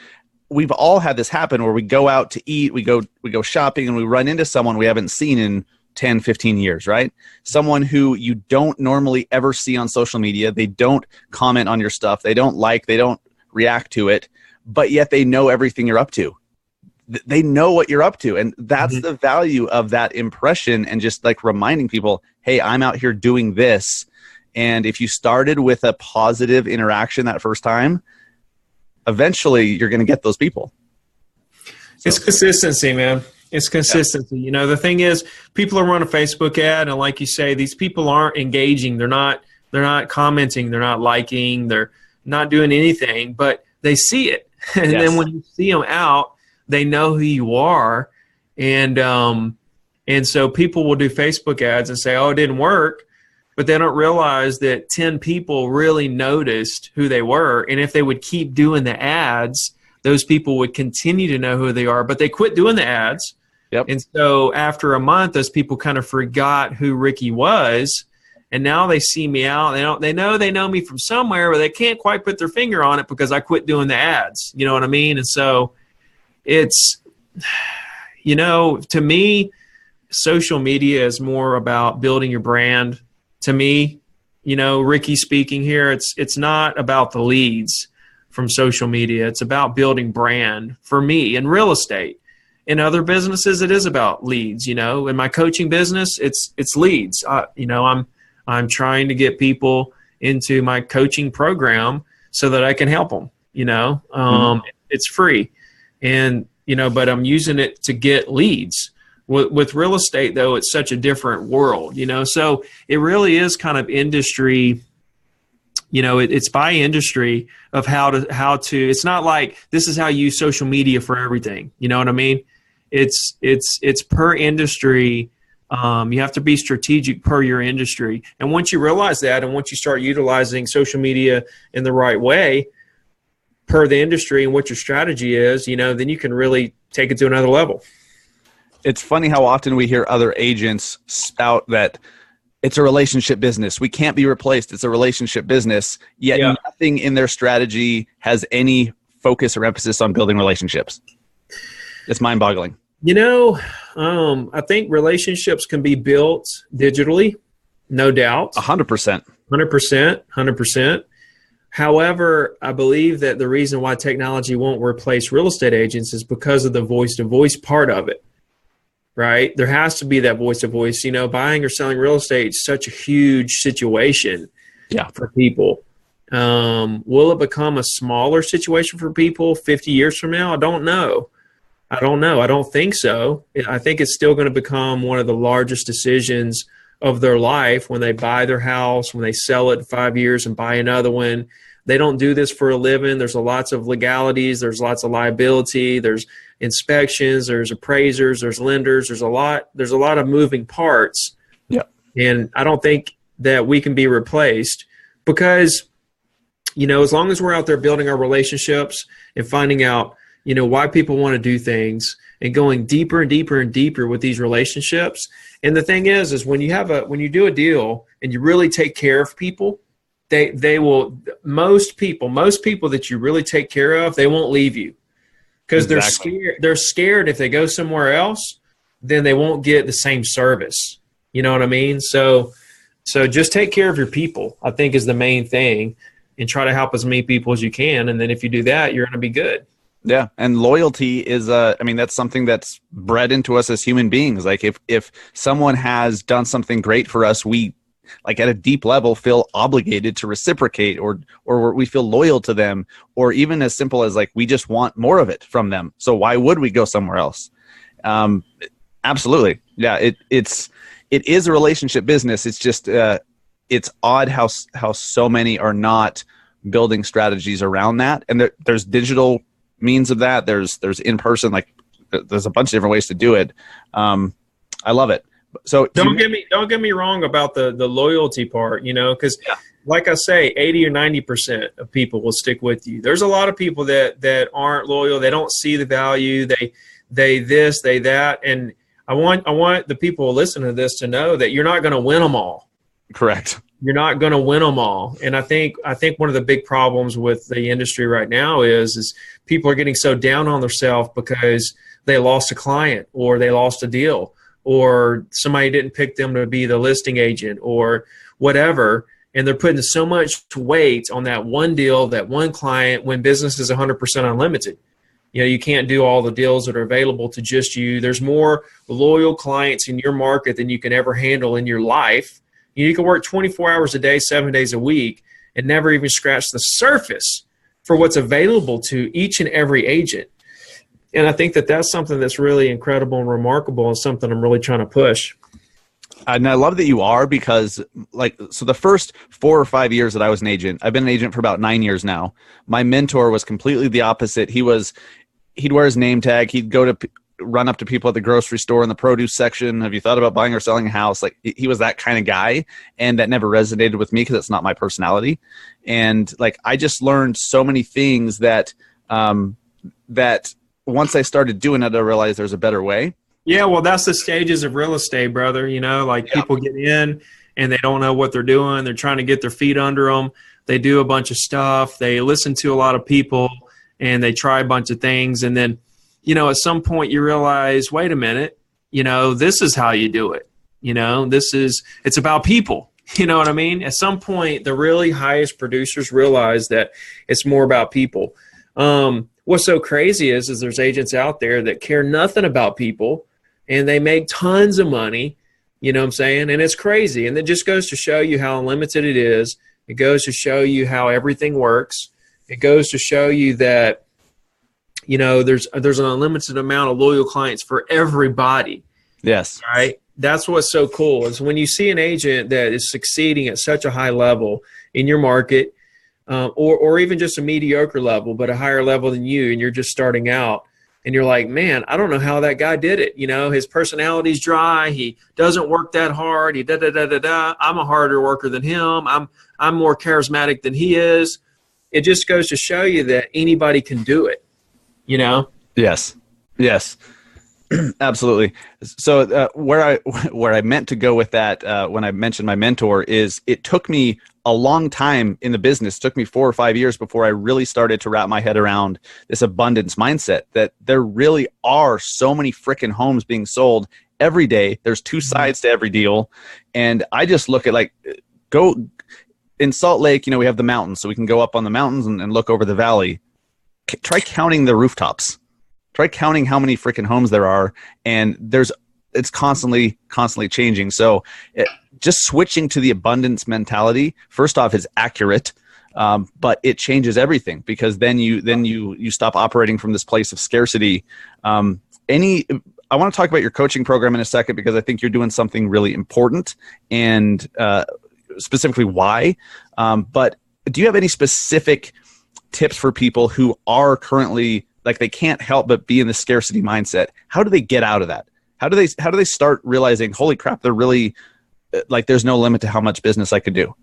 we've all had this happen where we go out to eat, we go shopping, and we run into someone we haven't seen in 10, 15 years, right? Someone who you don't normally ever see on social media. They don't comment on your stuff. They don't react to it, but yet they know everything you're up to. They know what you're up to. And that's the value of that impression, and just like reminding people, hey, I'm out here doing this. And if you started with a positive interaction that first time, eventually you're going to get those people. So. It's consistency, man. It's consistency. Yeah. The thing is, people are running a Facebook ad, and like you say, these people aren't engaging. They're not commenting. They're not liking. They're not doing anything, but they see it. And then when you see them out, they know who you are. And so people will do Facebook ads and say, oh, it didn't work. But they don't realize that 10 people really noticed who they were. And if they would keep doing the ads, those people would continue to know who they are, but they quit doing the ads. Yep. And so after a month, those people kind of forgot who Ricky was. And now they see me out. They know me from somewhere, but they can't quite put their finger on it because I quit doing the ads. You know what I mean? And so it's, to me, social media is more about building your brand. To me, Ricky speaking here, it's not about the leads from social media. It's about building brand for me in real estate. In other businesses, it is about leads. In my coaching business, it's leads. I'm trying to get people into my coaching program so that I can help them. It's free, and but I'm using it to get leads. With real estate, though, it's such a different world, so it really is kind of industry, it's by industry of how to, it's not like this is how you use social media for everything. You know what I mean? It's per industry. You have to be strategic per your industry. And once you realize that, and once you start utilizing social media in the right way per the industry and what your strategy is, then you can really take it to another level. It's funny how often we hear other agents spout that it's a relationship business. We can't be replaced. It's a relationship business. Yet nothing in their strategy has any focus or emphasis on building relationships. It's mind-boggling. I think relationships can be built digitally, no doubt. 100%. 100%. However, I believe that the reason why technology won't replace real estate agents is because of the voice-to-voice part of it. Right? There has to be that voice-to-voice. Buying or selling real estate is such a huge situation for people. Will it become a smaller situation for people 50 years from now? I don't know. I don't think so. I think it's still going to become one of the largest decisions of their life when they buy their house, when they sell it in 5 years and buy another one. They don't do this for a living. There's lots of legalities. There's lots of liability. There's inspections. There's appraisers. There's lenders. There's a lot of moving parts. Yeah. And I don't think that we can be replaced because, as long as we're out there building our relationships and finding out, why people want to do things and going deeper and deeper and deeper with these relationships. And the thing is when you do a deal and you really take care of people, they will, most people that you really take care of, they won't leave you because they're scared if they go somewhere else, then they won't get the same service. You know what I mean? So So just take care of your people, I think, is the main thing, and try to help as many people as you can. And then if you do that, you're going to be good. Yeah, and loyalty is that's something that's bred into us as human beings. Like if someone has done something great for us, we like at a deep level feel obligated to reciprocate, or we feel loyal to them, or even as simple as like we just want more of it from them. So why would we go somewhere else? Absolutely. Yeah, it is a relationship business. It's just it's odd how so many are not building strategies around that. And there's digital means of that. There's in person, like there's a bunch of different ways to do it. I love it. So don't get me wrong about the loyalty part, because like I say, 80 or 90% of people will stick with you. There's a lot of people that aren't loyal. They don't see the value. They this, they that. And I want the people listening to this to know that you're not going to win them all. Correct. You're not going to win them all. And I think one of the big problems with the industry right now is people are getting so down on themselves because they lost a client, or they lost a deal, or somebody didn't pick them to be the listing agent or whatever. And they're putting so much weight on that one deal, that one client, when business is 100% unlimited. You can't do all the deals that are available to just you. There's more loyal clients in your market than you can ever handle in your life. You can work 24 hours a day, 7 days a week, and never even scratch the surface for what's available to each and every agent. And I think that's something that's really incredible and remarkable, and something I'm really trying to push. And I love that you are, because so the first 4 or 5 years that I was an agent, I've been an agent for about 9 years now. My mentor was completely the opposite. He'd wear his name tag. He'd run up to people at the grocery store in the produce section. Have you thought about buying or selling a house? Like, he was that kind of guy, and that never resonated with me because it's not my personality. And like, I just learned so many things that once I started doing it, I realized there's a better way. Yeah, well, that's the stages of real estate, brother. People get in and they don't know what they're doing. They're trying to get their feet under them. They do a bunch of stuff. They listen to a lot of people, and they try a bunch of things. And then, at some point you realize, wait a minute, this is how you do it. It's about people. You know what I mean? At some point, the really highest producers realize that it's more about people. What's so crazy is there's agents out there that care nothing about people, and they make tons of money. You know what I'm saying? And it's crazy. And it just goes to show you how unlimited it is. It goes to show you how everything works. It goes to show you that, there's an unlimited amount of loyal clients for everybody. Yes. Right? That's what's so cool, is when you see an agent that is succeeding at such a high level in your market, or even just a mediocre level, but a higher level than you, and you're just starting out, and you're like, man, I don't know how that guy did it. His personality's dry. He doesn't work that hard. He da-da-da-da-da. I'm a harder worker than him. I'm more charismatic than he is. It just goes to show you that anybody can do it, Yes. Absolutely. So where I meant to go with that when I mentioned my mentor is, it took me a long time in the business. It took me 4 or 5 years before I really started to wrap my head around this abundance mindset, that there really are so many freaking homes being sold every day. There's two sides to every deal. And I just look at go in Salt Lake, we have the mountains, so we can go up on the mountains and look over the valley. Try counting the rooftops. Try counting how many freaking homes there are, and it's constantly changing. So just switching to the abundance mentality, first off, is accurate, but it changes everything, because then you stop operating from this place of scarcity. I want to talk about your coaching program in a second, because I think you're doing something really important, and specifically why. But do you have any specific tips for people who are currently, they can't help but be in the scarcity mindset? How do they get out of that? How do they start realizing, holy crap, they're really there's no limit to how much business I could do?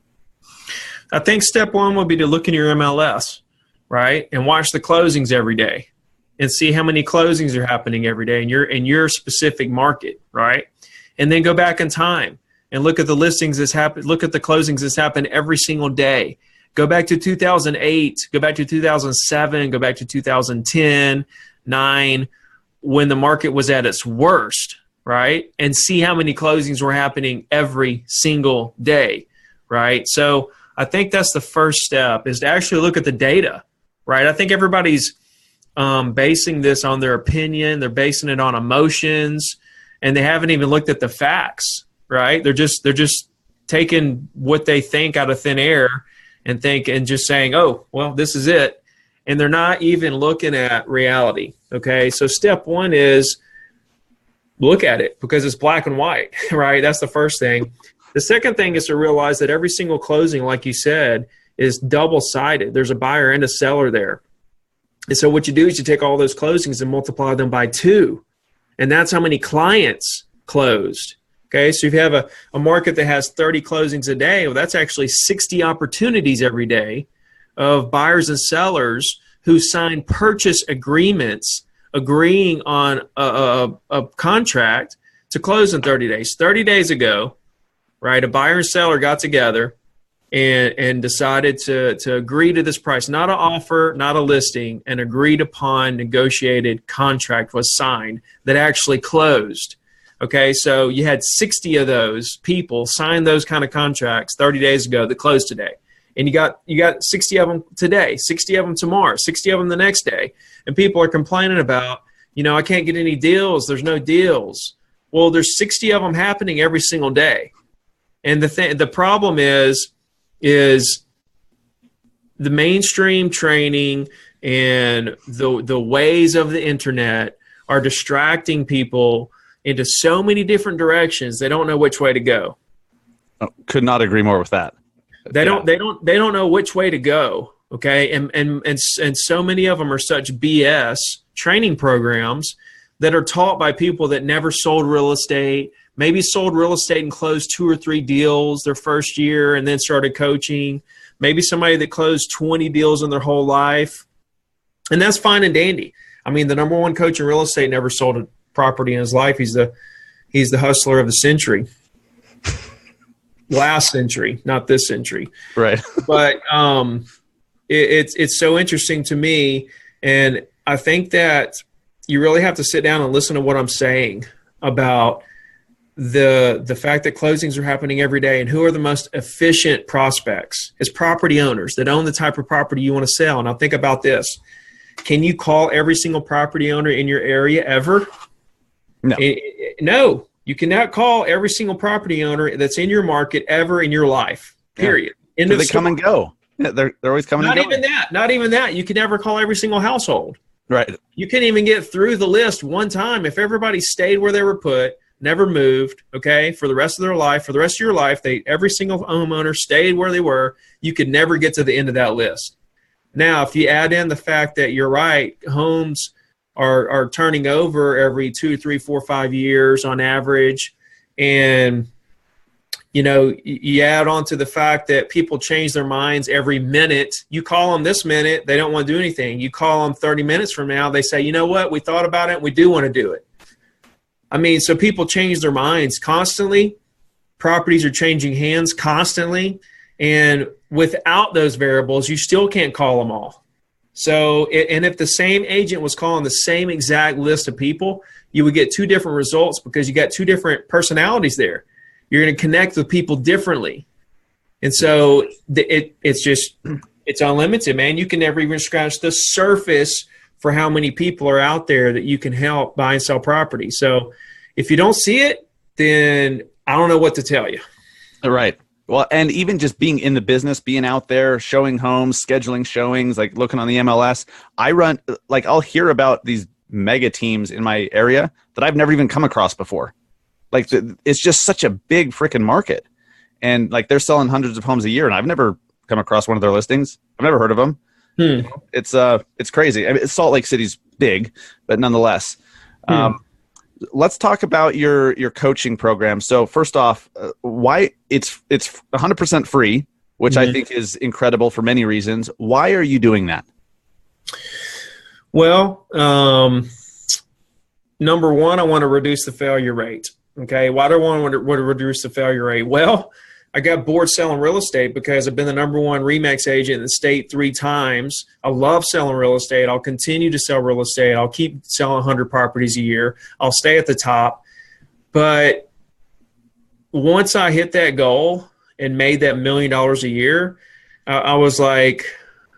I think step one would be to look in your MLS, right? And watch the closings every day and see how many closings are happening every day in your specific market, right? And then go back in time and look at the listings that's happened, look at the closings that's happened every single day. Go back to 2008, go back to 2007, go back to 2010, 9, when the market was at its worst. right? And see how many closings were happening every single day, right? So I think that's the first step, is to actually look at the data, right? I think everybody's basing this on their opinion. They're basing it on emotions, and they haven't even looked at the facts, right? They're just taking what they think out of thin air and just saying, oh, well, this is it. And they're not even looking at reality. Okay. So step one is look at it, because it's black and white, right? That's the first thing. The second thing is to realize that every single closing, like you said, is double-sided. There's a buyer and a seller there. And so what you do is you take all those closings and multiply them by 2. And that's how many clients closed. Okay, so if you have a market that has 30 closings a day, well, that's actually 60 opportunities every day of buyers and sellers who sign purchase agreements agreeing on a contract to close in 30 days. 30 days ago, right, a buyer and seller got together and decided to agree to this price. Not an offer, not a listing, an agreed upon negotiated contract was signed that actually closed. Okay, so you had 60 of those people sign those kind of contracts 30 days ago that closed today. And you got 60 of them today, 60 of them tomorrow, 60 of them the next day. And people are complaining about, I can't get any deals. There's no deals. Well, there's 60 of them happening every single day. And the problem is the mainstream training and the ways of the internet are distracting people into so many different directions. They don't know which way to go. Oh, could not agree more with that. They don't know which way to go. Okay. And so many of them are such BS training programs that are taught by people that never sold real estate, maybe sold real estate and closed 2 or 3 deals their first year and then started coaching. Maybe somebody that closed 20 deals in their whole life. And that's fine and dandy. I mean, the number one coach in real estate never sold a property in his life. He's the hustler of the century. Last century, not this century. Right. But it's so interesting to me. And I think that you really have to sit down and listen to what I'm saying about the fact that closings are happening every day, and who are the most efficient prospects? It's property owners that own the type of property you want to sell. Now think about this. Can you call every single property owner in your area ever? No. No. You cannot call every single property owner that's in your market ever in your life, period. Yeah. They come and go. Yeah, they're always coming and going. Not even that. You can never call every single household. Right. You can't even get through the list one time. If everybody stayed where they were put, never moved, okay, for the rest of their life, for the rest of your life, every single homeowner stayed where they were, you could never get to the end of that list. Now, if you add in the fact that you're right, homes are turning over every 2, 3, 4, 5 years on average. And, you add on to the fact that people change their minds every minute. You call them this minute, they don't want to do anything. You call them 30 minutes from now, they say, you know what, we thought about it, we do want to do it. I mean, so people change their minds constantly. Properties are changing hands constantly. And without those variables, you still can't call them all. So, and if the same agent was calling the same exact list of people, you would get 2 different results because you got 2 different personalities there. You're going to connect with people differently. And so it's unlimited, man. You can never even scratch the surface for how many people are out there that you can help buy and sell property. So if you don't see it, then I don't know what to tell you. Right. Well, and even just being in the business, being out there, showing homes, scheduling showings, like looking on the MLS, I'll hear about these mega teams in my area that I've never even come across before. Like it's just such a big freaking market. And like they're selling hundreds of homes a year and I've never come across one of their listings. I've never heard of them. It's crazy. I mean, Salt Lake City's big, but nonetheless. Let's talk about your coaching program. So first off, why it's 100% free, which I think is incredible for many reasons. Why are you doing that? Well, number one, I want to reduce the failure rate. Okay. Why do I want to reduce the failure rate? Well, I got bored selling real estate because I've been the number one Remax agent in the state 3 times. I love selling real estate. I'll continue to sell real estate. I'll keep selling 100 properties a year. I'll stay at the top. But once I hit that goal and made that $1 million a year, I was like,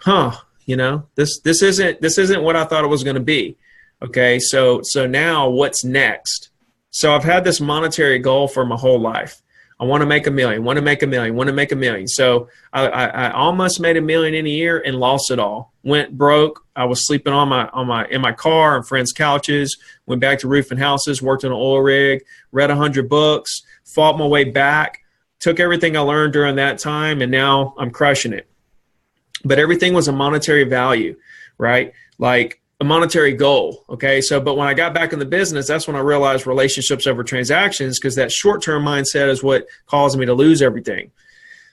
this isn't what I thought it was going to be. Okay. So now what's next? So I've had this monetary goal for my whole life. I want to make $1 million, want to make $1 million, want to make $1 million. So I almost made $1 million in a year and lost it all. Went broke. I was sleeping in my car on friends' couches. Went back to roofing houses. Worked on an oil rig. Read 100 books. Fought my way back. Took everything I learned during that time, and now I'm crushing it. But everything was a monetary value, right? Like a monetary goal. Okay. So, but when I got back in the business, that's when I realized relationships over transactions, because that short-term mindset is what caused me to lose everything.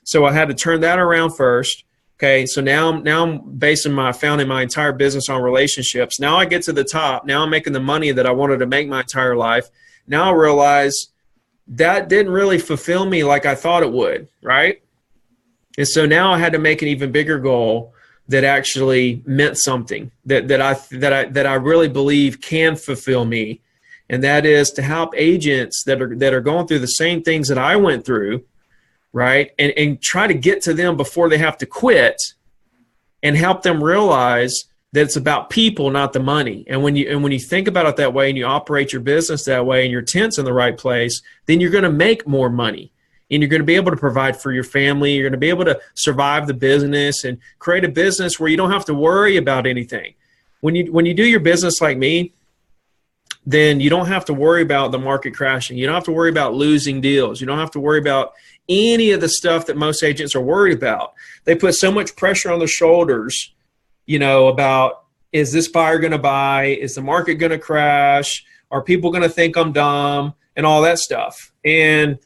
So I had to turn that around first. Okay. So now I'm founding my entire business on relationships. Now I get to the top. Now I'm making the money that I wanted to make my entire life. Now I realize that didn't really fulfill me like I thought it would. Right. And so now I had to make an even bigger goal that actually meant something, that I really believe can fulfill me, and that is to help agents that are going through the same things that I went through, right? And try to get to them before they have to quit, and help them realize that it's about people, not the money. And when you think about it that way, and you operate your business that way, and your tent's in the right place, then you're going to make more money. And you're going to be able to provide for your family. You're going to be able to survive the business and create a business where you don't have to worry about anything. When you do your business like me, then you don't have to worry about the market crashing. You don't have to worry about losing deals. You don't have to worry about any of the stuff that most agents are worried about. They put so much pressure on their shoulders, about, is this buyer going to buy? Is the market going to crash? Are people going to think I'm dumb? And all that stuff. And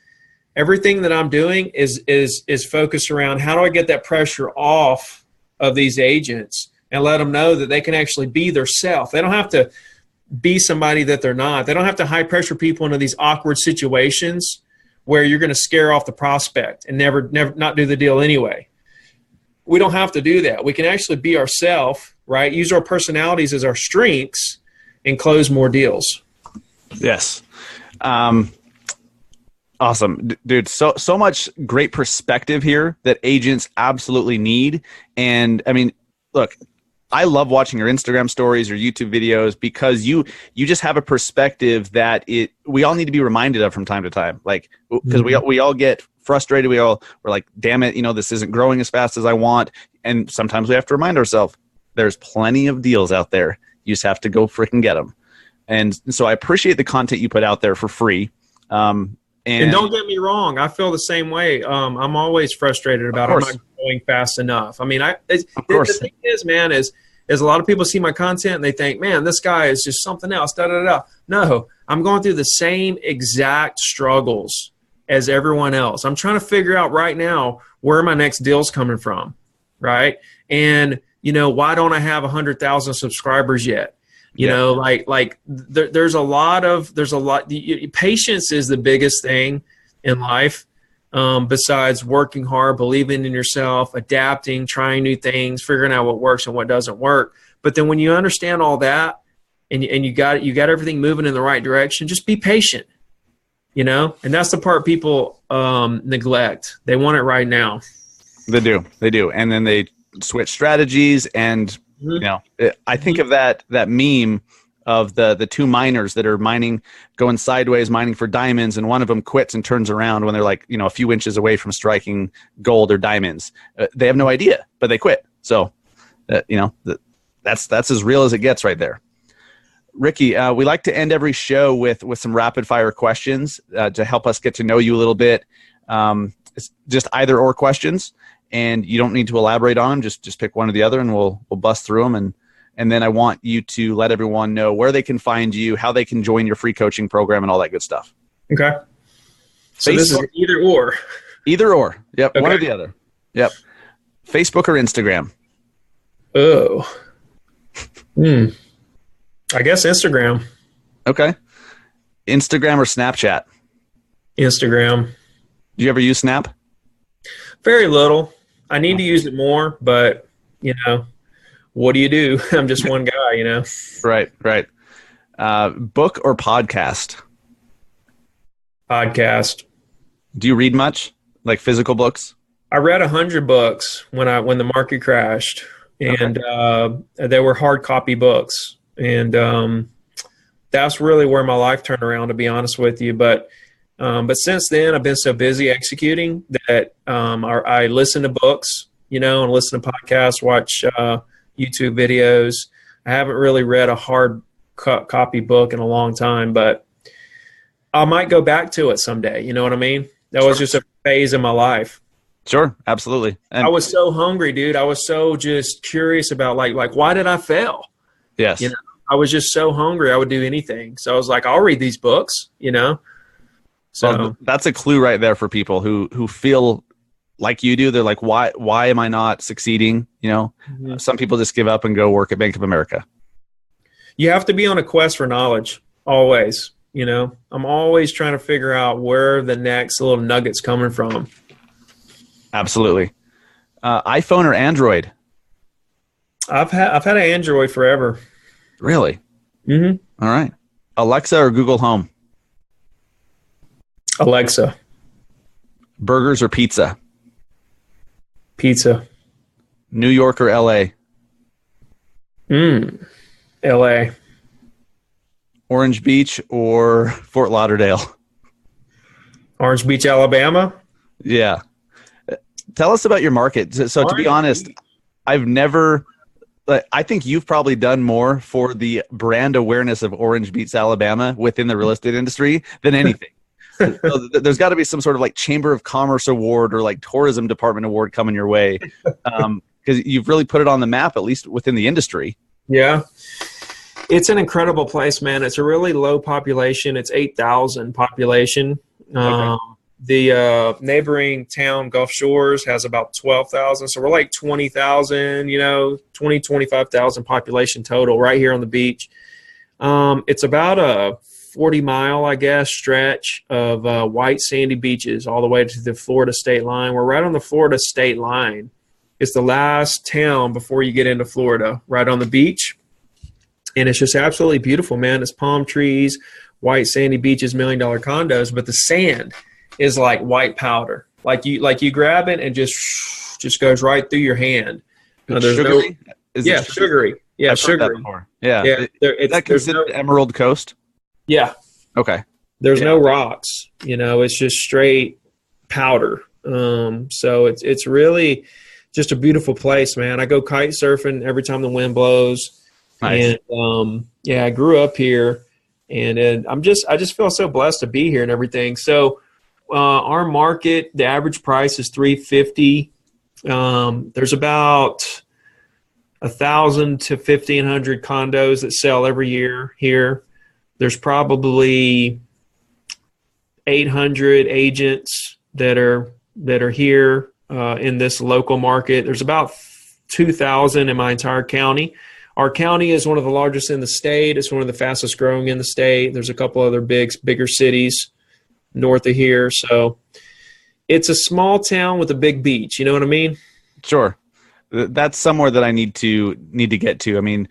everything that I'm doing is focused around, how do I get that pressure off of these agents and let them know that they can actually be their self. They don't have to be somebody that they're not. They don't have to high pressure people into these awkward situations where you're going to scare off the prospect and never not do the deal anyway. We don't have to do that. We can actually be ourselves, right? Use our personalities as our strengths and close more deals. Yes. Awesome, dude. So much great perspective here that agents absolutely need. And I mean, look, I love watching your Instagram stories or YouTube videos, because you just have a perspective that we all need to be reminded of from time to time. Like, because we all get frustrated. We're like, damn it, this isn't growing as fast as I want. And sometimes we have to remind ourselves there's plenty of deals out there. You just have to go freaking get them. And so I appreciate the content you put out there for free. And don't get me wrong, I feel the same way. I'm always frustrated about I'm not going fast enough. I mean, the thing is, man, is a lot of people see my content and they think, man, this guy is just something else. No, I'm going through the same exact struggles as everyone else. I'm trying to figure out right now where my next deal's coming from, right? And why don't I have 100,000 subscribers yet? There's a lot. Patience is the biggest thing in life. Besides working hard, believing in yourself, adapting, trying new things, figuring out what works and what doesn't work. But then when you understand all that and you got everything moving in the right direction, just be patient, and that's the part people neglect. They want it right now. They do. And then they switch strategies and I think of that meme of the two miners that are going sideways, mining for diamonds, and one of them quits and turns around when they're like, a few inches away from striking gold or diamonds. They have no idea, but they quit. So, that's as real as it gets right there. Ricky, we like to end every show with some rapid fire questions to help us get to know you a little bit. It's just either or questions. And you don't need to elaborate on them. Just pick one or the other, and we'll bust through them. And then I want you to let everyone know where they can find you, how they can join your free coaching program, and all that good stuff. Okay. So this is either or. Either or. Yep. Okay. One or the other. Yep. Facebook or Instagram? Oh. I guess Instagram. Okay. Instagram or Snapchat? Instagram. Do you ever use Snap? Very little. I need to use it more, but what do you do? I'm just one guy, Right. Book or podcast? podcast. Do you read much, like physical books? I read 100 books when the market crashed, and they were hard copy books, and that's really where my life turned around, to be honest with you. But since then, I've been so busy executing that I listen to books, and listen to podcasts, watch YouTube videos. I haven't really read a hard copy book in a long time, but I might go back to it someday. You know what I mean? That was just a phase in my life. Sure, absolutely. And I was so hungry, dude. I was so just curious about like why did I fail? yes, I was just so hungry. I would do anything. So I was like, I'll read these books, So well, that's a clue right there for people who feel like you do. They're like, why am I not succeeding? Some people just give up and go work at Bank of America. you have to be on a quest for knowledge always. I'm always trying to figure out where the next little nugget's coming from. Absolutely. iPhone or Android? I've had an Android forever. Really? Mm-hmm. All right. Alexa or Google Home? Alexa. Burgers or pizza? Pizza. New York or LA? LA. Orange Beach or Fort Lauderdale? Orange Beach, Alabama. Yeah. Tell us about your market. So to be honest, I've never – I think you've probably done more for the brand awareness of Orange Beach, Alabama within the real estate industry than anything. So there's got to be some sort of like Chamber of Commerce award or like tourism department award coming your way, because you've really put it on the map, at least within the industry. Yeah. It's an incredible place, man. It's a really low population. It's 8,000 population. Okay. The neighboring town, Gulf Shores, has about 12,000. So we're like 20,000, 25,000 population total right here on the beach. It's about a 40-mile, I guess, stretch of white sandy beaches all the way to the Florida state line. We're right on the Florida state line. It's the last town before you get into Florida, right on the beach. And it's just absolutely beautiful, man. It's palm trees, white sandy beaches, $1 million condos, but the sand is like white powder. Like you grab it and just goes right through your hand. There's sugary? Sugary. Yeah, I've heard that sugary. before. Yeah. Is that considered Emerald Coast? Yeah. Okay. There's no rocks. It's just straight powder. So it's really just a beautiful place, man. I go kite surfing every time the wind blows. Nice. And I grew up here, and I just feel so blessed to be here and everything. So our market, the average price is $350. There's about 1,000 to 1,500 condos that sell every year here. There's probably 800 agents that are here in this local market. There's about 2,000 in my entire county. Our county is one of the largest in the state. It's one of the fastest growing in the state. There's a couple other bigger cities north of here. So it's a small town with a big beach. You know what I mean? Sure. That's somewhere that I need to get to. I mean,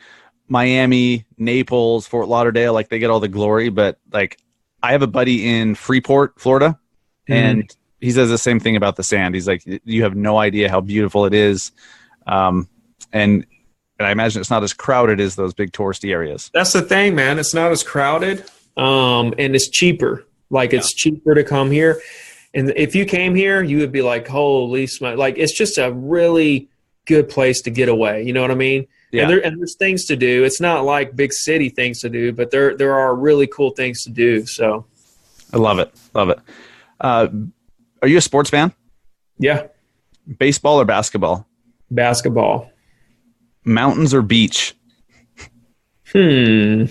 Miami, Naples, Fort Lauderdale, like they get all the glory, but like I have a buddy in Freeport, Florida, and he says the same thing about the sand. He's like, you have no idea how beautiful it is. And I imagine it's not as crowded as those big touristy areas. That's the thing, man. It's not as crowded, and it's cheaper. Like it's cheaper to come here. And if you came here, you would be like, holy smokes. Like it's just a really good place to get away. You know what I mean? Yeah. And there's things to do. It's not like big city things to do, but there are really cool things to do. So I love it. Love it. Are you a sports fan? Yeah. Baseball or basketball? Basketball. Mountains or beach? I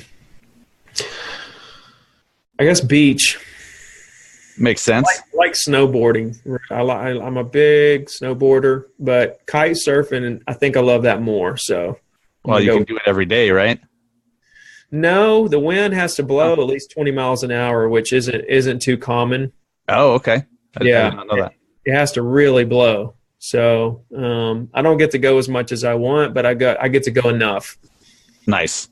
guess beach. Makes sense. Like snowboarding. I'm a big snowboarder, but kite surfing, I think I love that more. So, well, you can do it every day, right? No, the wind has to blow at least 20 miles an hour, which isn't too common. Oh, okay. I did not know that. It has to really blow. So I don't get to go as much as I want, but I get to go enough. Nice.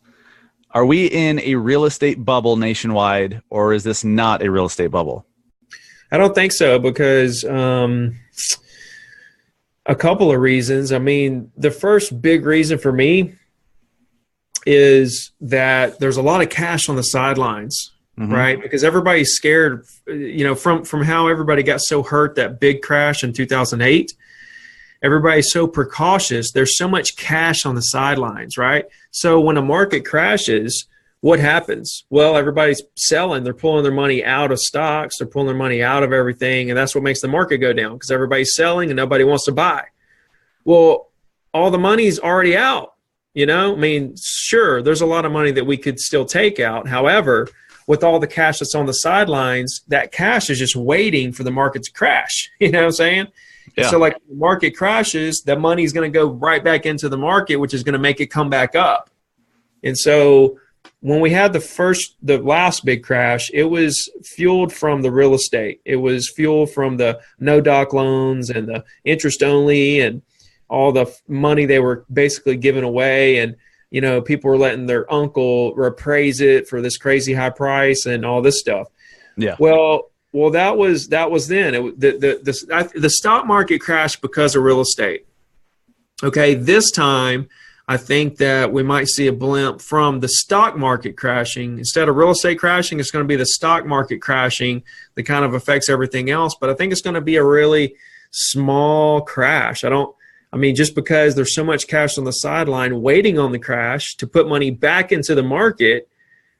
Are we in a real estate bubble nationwide, or is this not a real estate bubble? I don't think so because a couple of reasons. I mean, the first big reason for me is that there's a lot of cash on the sidelines, right? Because everybody's scared, from how everybody got so hurt that big crash in 2008. Everybody's so precautious. There's so much cash on the sidelines, right? So when a market crashes, what happens? Well, everybody's selling. They're pulling their money out of stocks. They're pulling their money out of everything. And that's what makes the market go down because everybody's selling and nobody wants to buy. Well, all the money's already out, I mean, sure, there's a lot of money that we could still take out. However, with all the cash that's on the sidelines, that cash is just waiting for the market to crash. You know what I'm saying? Yeah. So like the market crashes, the money's going to go right back into the market, which is going to make it come back up. And so when we had the last big crash, it was fueled from the real estate. It was fueled from the no doc loans and the interest only and all the money they were basically giving away. And, people were letting their uncle appraise it for this crazy high price and all this stuff. Yeah. Well, that was then. The stock market crashed because of real estate. Okay, this time I think that we might see a blimp from the stock market crashing. Instead of real estate crashing, it's going to be the stock market crashing that kind of affects everything else. But I think it's going to be a really small crash. Just because there's so much cash on the sideline waiting on the crash to put money back into the market,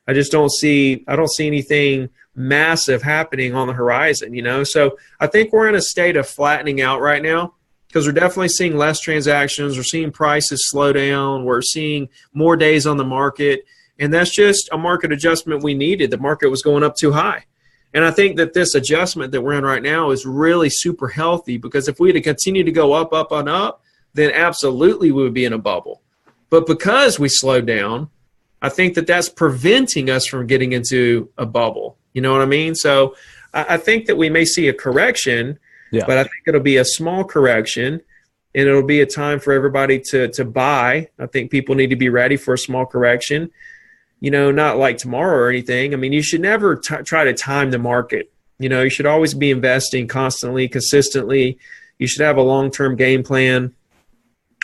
I don't see anything massive happening on the horizon, So I think we're in a state of flattening out right now because we're definitely seeing less transactions. We're seeing prices slow down. We're seeing more days on the market. And that's just a market adjustment we needed. The market was going up too high. And I think that this adjustment that we're in right now is really super healthy because if we had to continue to go up, up, and up, then absolutely we would be in a bubble. But because we slowed down, I think that that's preventing us from getting into a bubble. You know what I mean? So I think that we may see a correction, but I think it'll be a small correction and it'll be a time for everybody to buy. I think people need to be ready for a small correction, not like tomorrow or anything. I mean, you should never try to time the market. You should always be investing constantly, consistently. You should have a long-term game plan,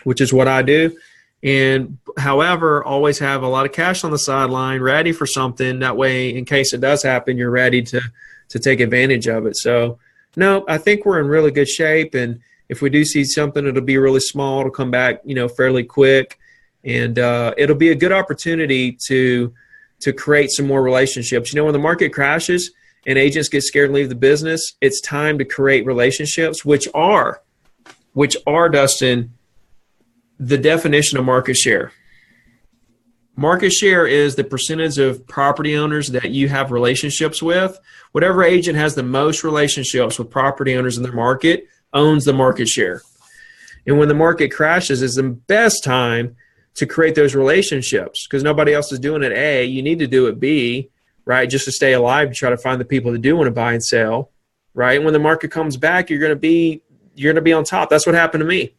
which is what I do. And however, always have a lot of cash on the sideline ready for something. That way, in case it does happen, you're ready to take advantage of it. So, no, I think we're in really good shape. And if we do see something, it'll be really small. It'll come back, fairly quick. And it'll be a good opportunity to create some more relationships. When the market crashes and agents get scared and leave the business, it's time to create relationships, which are, Dustin, the definition of market share. Market share is the percentage of property owners that you have relationships with. Whatever agent has the most relationships with property owners in their market owns the market share. And when the market crashes is the best time to create those relationships because nobody else is doing it. A, you need to do it. B, right, just to stay alive, to try to find the people that do want to buy and sell, right? And when the market comes back, you're going to be on top. That's what happened to me.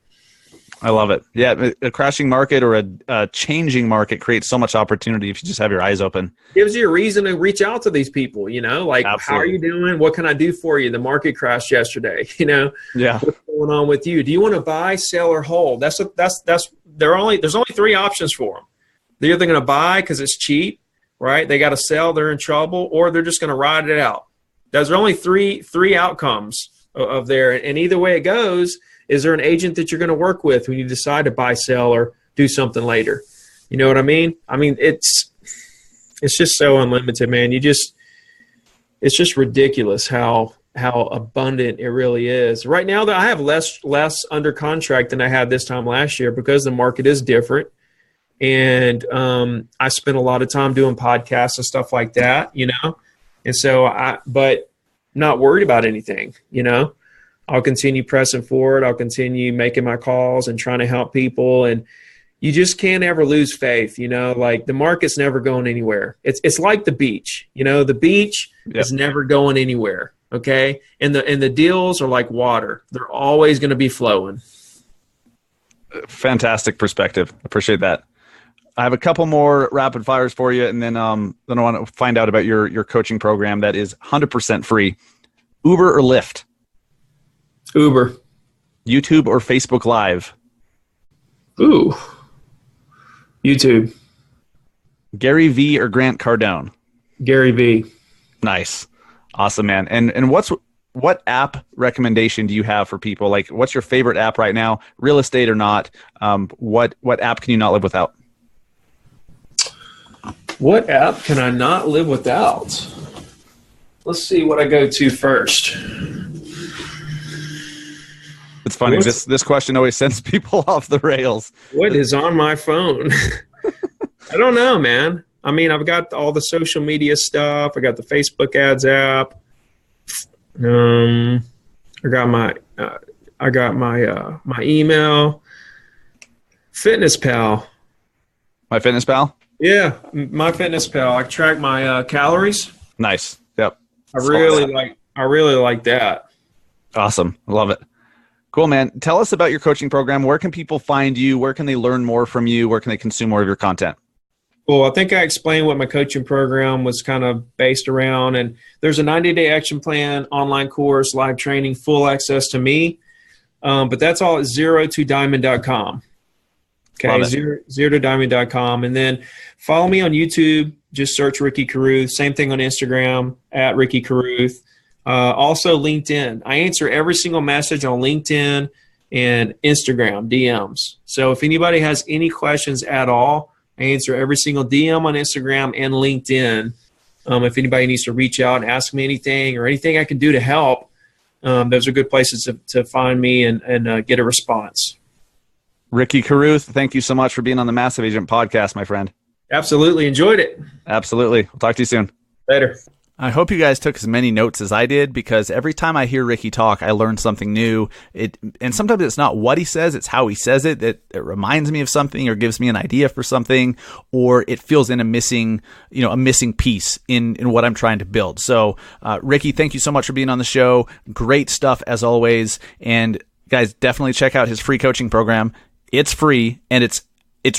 I love it. Yeah, a crashing market or a changing market creates so much opportunity if you just have your eyes open. Gives you a reason to reach out to these people, like, Absolutely. How are you doing? What can I do for you? The market crashed yesterday, Yeah. What's going on with you? Do you want to buy, sell, or hold? There's only 3 options for them. They're either going to buy because it's cheap, right? They got to sell, they're in trouble, or they're just going to ride it out. There's only three outcomes of there. And either way it goes, is there an agent that you're going to work with when you decide to buy, sell, or do something later? You know what I mean? I mean, it's just so unlimited, man. It's just ridiculous how abundant it really is. Right now, I have less under contract than I had this time last year because the market is different. And I spent a lot of time doing podcasts and stuff like that, And so but not worried about anything, I'll continue pressing forward. I'll continue making my calls and trying to help people. And you just can't ever lose faith, like the market's never going anywhere. It's like the beach, the beach is never going anywhere. Okay. And the deals are like water. They're always going to be flowing. Fantastic perspective. Appreciate that. I have a couple more rapid fires for you. And then I want to find out about your coaching program that is 100% free. Uber or Lyft? Uber. YouTube or Facebook Live? Ooh. YouTube. Gary V or Grant Cardone? Gary V. Nice. Awesome, man. And what app recommendation do you have for people? Like, what's your favorite app right now, real estate or not? What app can you not live without? What app can I not live without? Let's see what I go to first. It's funny. This question always sends people off the rails. What is on my phone? I don't know, man. I mean, I've got all the social media stuff. I got the Facebook ads app. I got my email. Fitness Pal. My Fitness Pal? Yeah, my Fitness Pal. I track my calories. Nice. Yep. I really like that. Awesome. Love it. Cool, man. Tell us about your coaching program. Where can people find you? Where can they learn more from you? Where can they consume more of your content? Well, I think I explained what my coaching program was kind of based around. And there's a 90-day action plan, online course, live training, full access to me. But that's all at zero2diamond.com. Okay, zero2diamond.com. And then follow me on YouTube. Just search Ricky Carruth. Same thing on Instagram, at Ricky Carruth. Also LinkedIn. I answer every single message on LinkedIn and Instagram, DMs. So if anybody has any questions at all, I answer every single DM on Instagram and LinkedIn. If anybody needs to reach out and ask me anything or anything I can do to help, those are good places to find me and get a response. Ricky Carruth, thank you so much for being on the Massive Agent podcast, my friend. Absolutely. Enjoyed it. Absolutely. We'll talk to you soon. Later. I hope you guys took as many notes as I did, because every time I hear Ricky talk, I learn something new. And sometimes it's not what he says, it's how he says it. It reminds me of something or gives me an idea for something, or it fills in a missing piece in what I'm trying to build. So, Ricky, thank you so much for being on the show. Great stuff as always. And guys, definitely check out his free coaching program. It's free and it's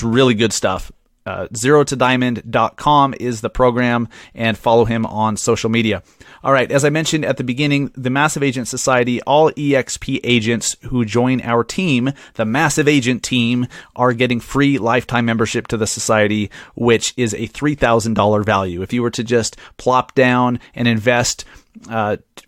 really good stuff. Zero2diamond.com is the program, and follow him on social media. All right, as I mentioned at the beginning, the Massive Agent Society, all EXP agents who join our team, the Massive Agent team, are getting free lifetime membership to the society, which is a $3,000 value. If you were to just plop down and invest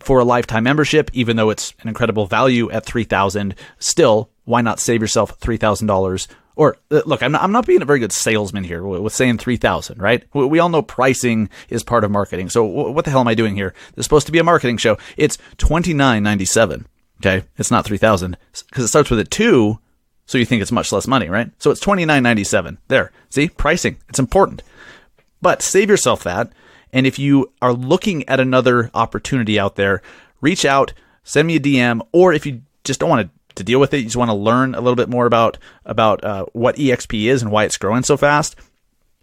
for a lifetime membership, even though it's an incredible value at $3,000, still, why not save yourself $3,000? Or look, I'm not being a very good salesman here with saying 3,000, right? We all know pricing is part of marketing. So what the hell am I doing here? This is supposed to be a marketing show. It's $29.97. Okay, it's not 3,000 because it starts with a 2, so you think it's much less money, right? So it's $29.97. There, see, pricing. It's important, but save yourself that. And if you are looking at another opportunity out there, reach out, send me a DM, or if you just don't want to deal with it, you just want to learn a little bit more about what EXP is and why it's growing so fast,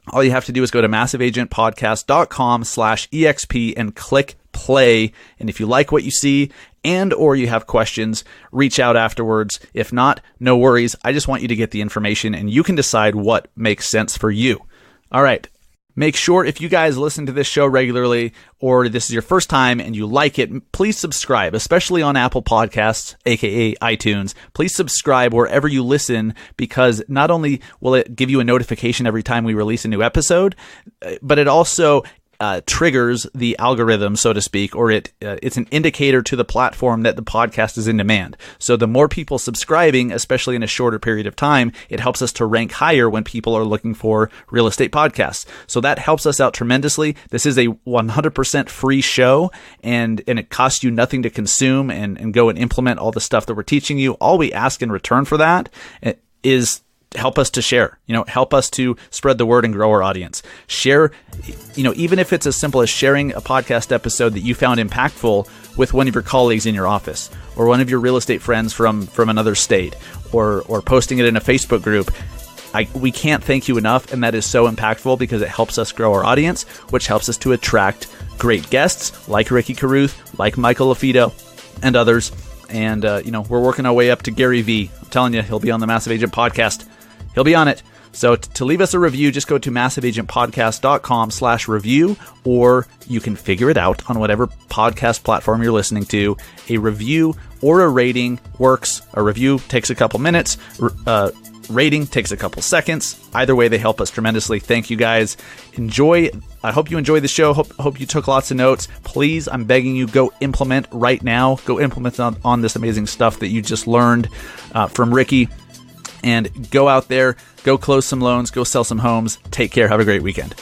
all you have to do is go to massiveagentpodcast.com/EXP and click play. And if you like what you see and or you have questions, reach out afterwards. If not, no worries. I just want you to get the information and you can decide what makes sense for you. All right. Make sure if you guys listen to this show regularly, or this is your first time and you like it, please subscribe, especially on Apple Podcasts, aka iTunes. Please subscribe wherever you listen, because not only will it give you a notification every time we release a new episode, but it also triggers the algorithm, so to speak, or it's an indicator to the platform that the podcast is in demand. So the more people subscribing, especially in a shorter period of time, it helps us to rank higher when people are looking for real estate podcasts. So that helps us out tremendously. This is a 100% free show, and it costs you nothing to consume and go and implement all the stuff that we're teaching you. All we ask in return for that is help us to share, help us to spread the word and grow our audience. Share, even if it's as simple as sharing a podcast episode that you found impactful with one of your colleagues in your office, or one of your real estate friends from another state, or posting it in a Facebook group. We can't thank you enough, and that is so impactful because it helps us grow our audience, which helps us to attract great guests like Ricky Carruth, like Michael LaFido, and others. And, we're working our way up to Gary V. I'm telling you, he'll be on the Massive Agent podcast. He'll be on it. So to leave us a review, just go to massiveagentpodcast.com/review, or you can figure it out on whatever podcast platform you're listening to. A review or a rating works. A review takes a couple minutes. Rating takes a couple seconds. Either way, they help us tremendously. Thank you guys. I hope you enjoyed the show. Hope you took lots of notes. Please, I'm begging you, go implement right now. Go implement on this amazing stuff that you just learned from Ricky. And go out there, go close some loans, go sell some homes. Take care. Have a great weekend.